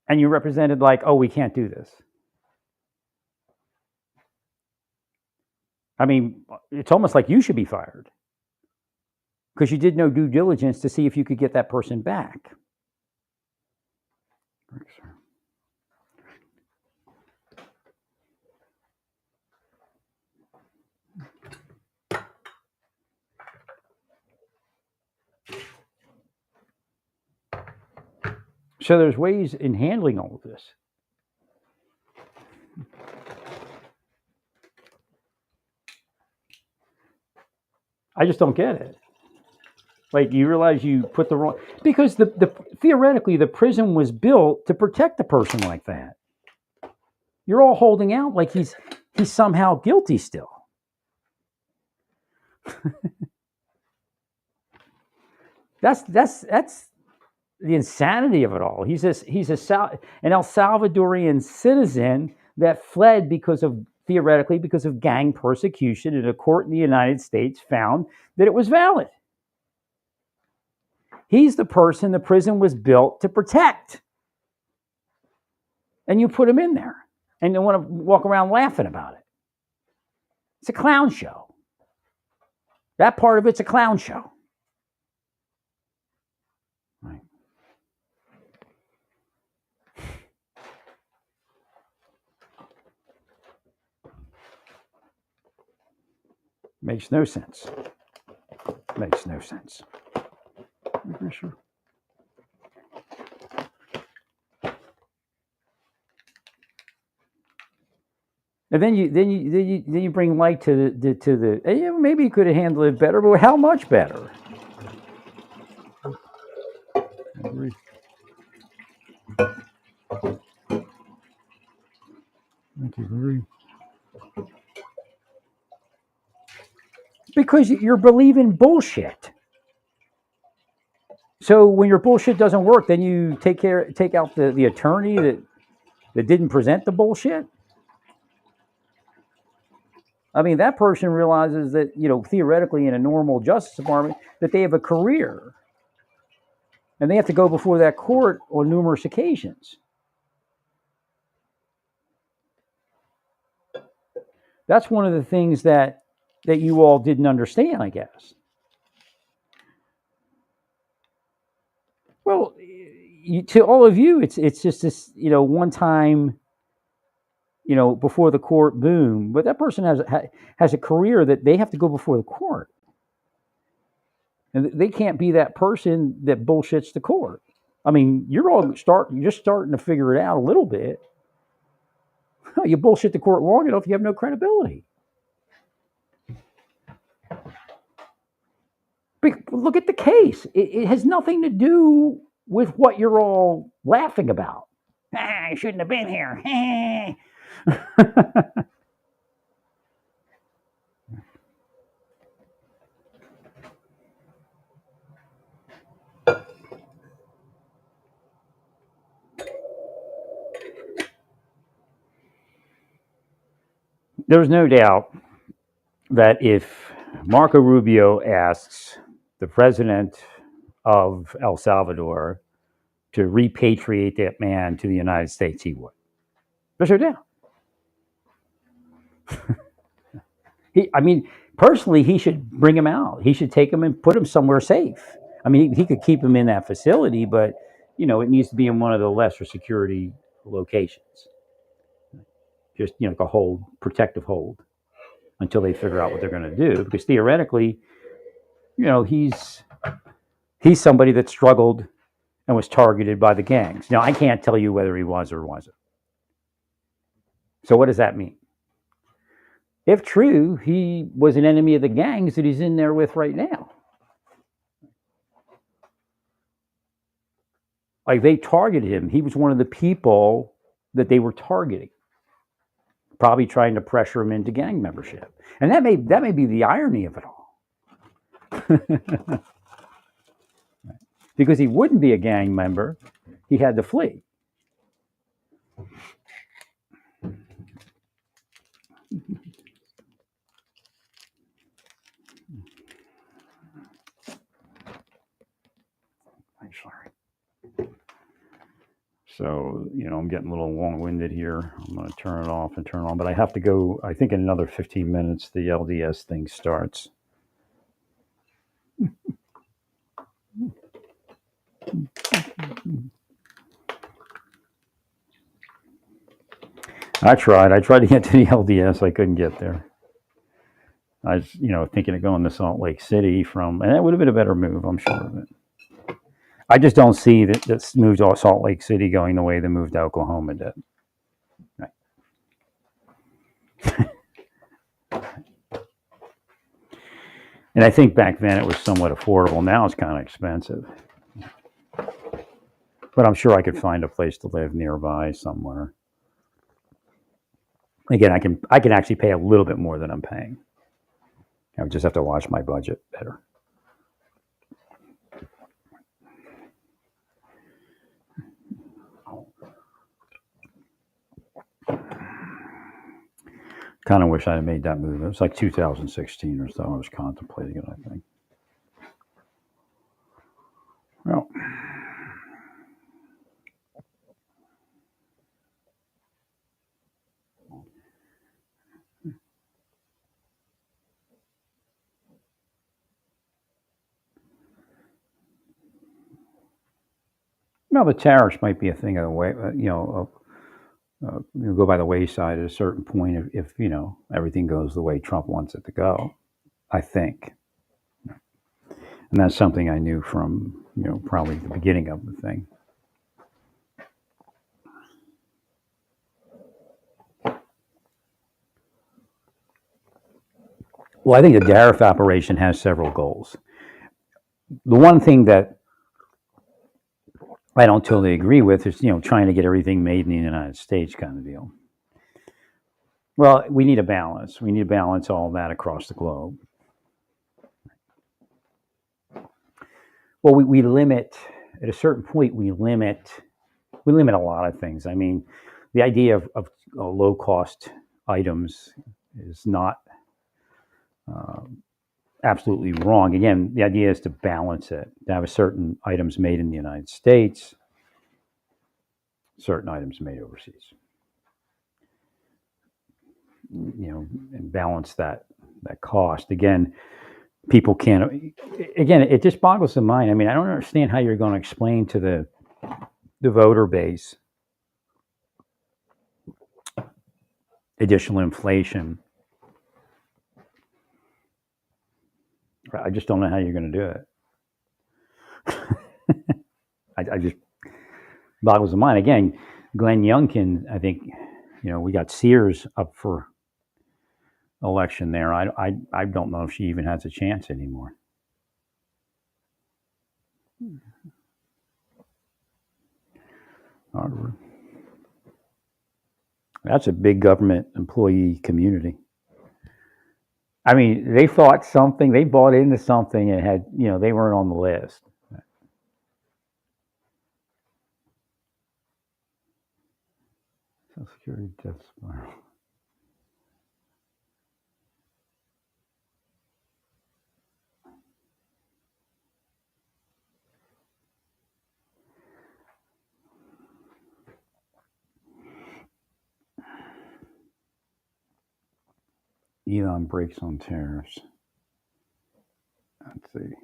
S1: And you represented like, oh, we can't do this. I mean, it's almost like you should be fired because you did no due diligence to see if you could get that person back. So there's ways in handling all of this. I just don't get it. Like, you realize you put the wrong, because theoretically the prison was built to protect a person like that. You're all holding out like he's somehow guilty still. That's the insanity of it all. He's an El Salvadorian citizen that fled theoretically because of gang persecution, and a court in the United States found that it was valid. He's the person the prison was built to protect. And you put him in there. And you want to walk around laughing about it. It's a clown show. That part of it's a clown show. Right. Makes no sense. Makes no sense. Sure. And then you bring light to the yeah, maybe you could have handled it better, but how much better? I agree. I agree. Because you're believing bullshit. So when your bullshit doesn't work, then you take out the attorney that didn't present the bullshit. I mean, that person realizes that, theoretically in a normal justice department, that they have a career. And they have to go before that court on numerous occasions. That's one of the things that you all didn't understand, I guess. Well, to all of you, it's just this, one time, before the court, boom. But that person has a career that they have to go before the court, and they can't be that person that bullshits the court. I mean, you're just starting to figure it out a little bit. You bullshit the court long enough, you have no credibility. But look at the case. It has nothing to do with what you're all laughing about. I shouldn't have been here. There's no doubt that if Marco Rubio asks the president of El Salvador to repatriate that man to the United States, he would. There's no doubt. Personally, he should bring him out. He should take him and put him somewhere safe. I mean, he could keep him in that facility, but, it needs to be in one of the lesser security locations. Just, like a hold, protective hold, until they figure out what they're going to do. Because theoretically, he's somebody that struggled and was targeted by the gangs. Now, I can't tell you whether he was or wasn't. So what does that mean? If true, he was an enemy of the gangs that he's in there with right now. Like, they targeted him. He was one of the people that they were targeting, probably trying to pressure him into gang membership. And that may be the irony of it all. Because he wouldn't be a gang member, he had to flee. I'm sorry. So, I'm getting a little long-winded here. I'm going to turn it off and turn it on. But I have to go, I think in another 15 minutes, the LDS thing starts. I tried to get to the LDS. I couldn't get there. I was, thinking of going to Salt Lake City and that would have been a better move, I'm sure of it. I just don't see that this move to Salt Lake City going the way the move to Oklahoma did. Right. And I think back then it was somewhat affordable. Now it's kind of expensive. But I'm sure I could find a place to live nearby somewhere. Again, I can actually pay a little bit more than I'm paying. I would just have to watch my budget better. Kind of wish I had made that move. It was like 2016 or so. I was contemplating it, I think. Well, no, the tariffs might be a thing of the way, go by the wayside at a certain point if everything goes the way Trump wants it to go. I think, and that's something I knew from probably the beginning of the thing. Well, I think the tariff operation has several goals. The one thing that I don't totally agree with is trying to get everything made in the United States kind of deal. Well, we need a balance. We need to balance all that across the globe. Well, we limit at a certain point. We limit a lot of things. I mean, the idea of low cost items is not uh, absolutely wrong. Again, the idea is to balance it, to have a certain items made in the United States, certain items made overseas. And balance that cost. Again, people can't. Again, it just boggles the mind. I mean, I don't understand how you're going to explain to the voter base additional inflation. I just don't know how you're going to do it. I just boggles the mind. Again, Glenn Youngkin, I think, we got Sears up for election there. I don't know if she even has a chance anymore. That's a big government employee community. I mean, they thought something, they bought into something and had, they weren't on the list. Social Security death spiral. Elon breaks on tariffs. Let's see.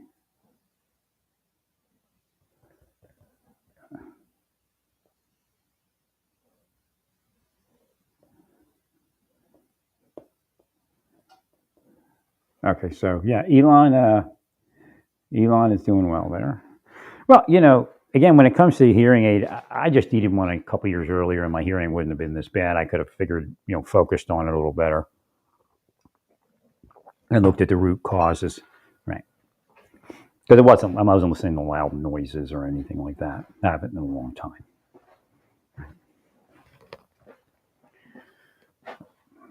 S1: Okay, so yeah, Elon is doing well there. Well, again, when it comes to the hearing aid, I just needed one a couple years earlier, and my hearing wouldn't have been this bad. I could have figured, focused on it a little better and looked at the root causes, right? Because I wasn't listening to loud noises or anything like that. I haven't in a long time.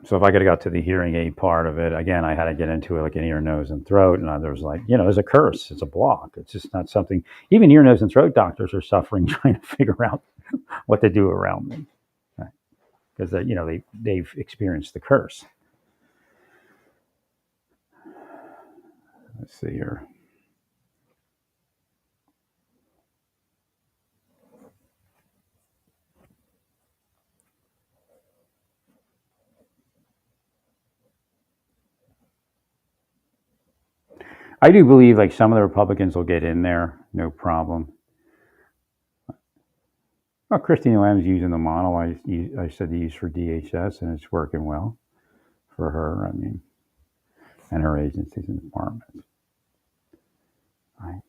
S1: So if I could have got to the hearing aid part of it, again, I had to get into it like an ear, nose, and throat. And others like, there's a curse. It's a block. It's just not something. Even ear, nose, and throat doctors are suffering trying to figure out what to do around them, right? Because they've experienced the curse. Let's see here. I do believe like some of the Republicans will get in there, no problem. Well, Christine Lamb's using the model I said to use for DHS, and it's working well for her. I mean, and her agencies and departments. Right.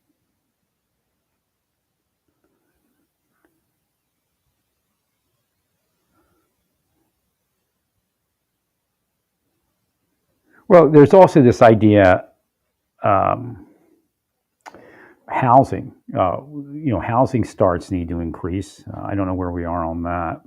S1: Well, there's also this idea, um, housing. Housing starts need to increase. I don't know where we are on that.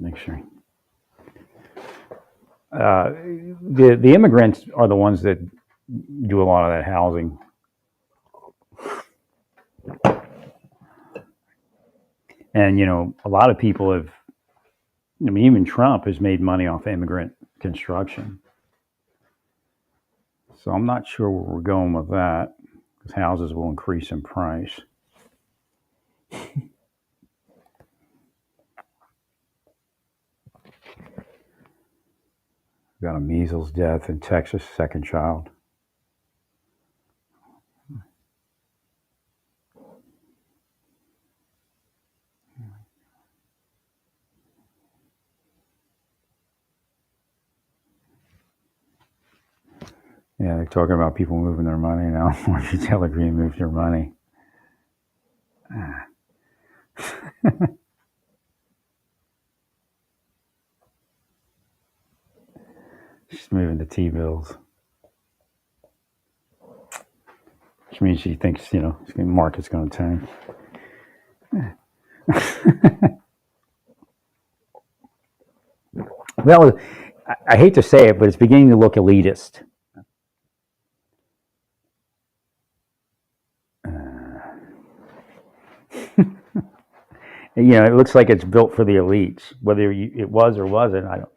S1: Make sure. The immigrants are the ones that do a lot of that housing. And a lot of people have. I mean, even Trump has made money off immigrant construction. So I'm not sure where we're going with that, because houses will increase in price. Got a measles death in Texas, second child. Yeah, they're talking about people moving their money now. Marjorie Green moved their money. She's moving the T-bills, which means she thinks, the market's going to tank. Well, I hate to say it, but it's beginning to look elitist. It looks like it's built for the elites. Whether it was or wasn't, I don't.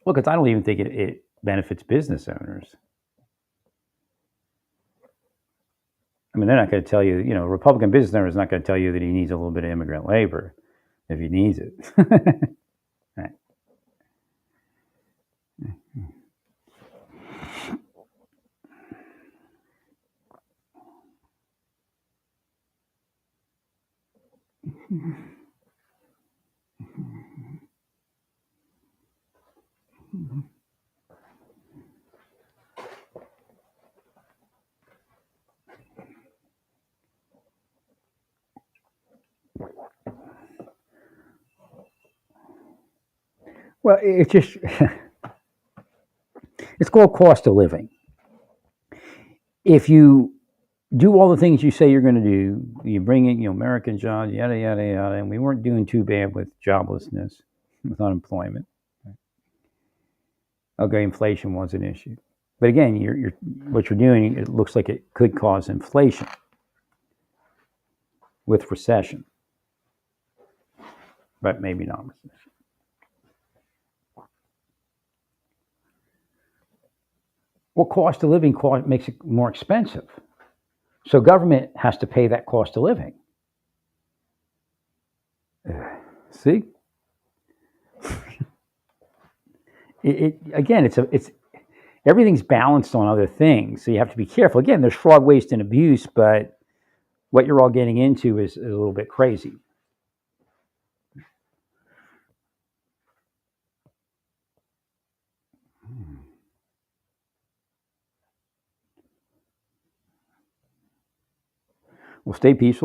S1: Well, because I don't even think it benefits business owners. I mean, they're not going to tell you. A Republican business owner is not going to tell you that he needs a little bit of immigrant labor if he needs it. Right. Well, it's just it's called cost of living. If you do all the things you say you're going to do, you bring in American jobs, yada yada yada, and we weren't doing too bad with joblessness, with unemployment. Okay, inflation was an issue, but again, you're what you're doing. It looks like it could cause inflation with recession, but maybe not recession. Well, cost of living makes it more expensive. So government has to pay that cost of living. See, again, it's everything's balanced on other things, so you have to be careful. Again, there's fraud, waste, and abuse, but what you're all getting into is a little bit crazy. Well, stay peaceful.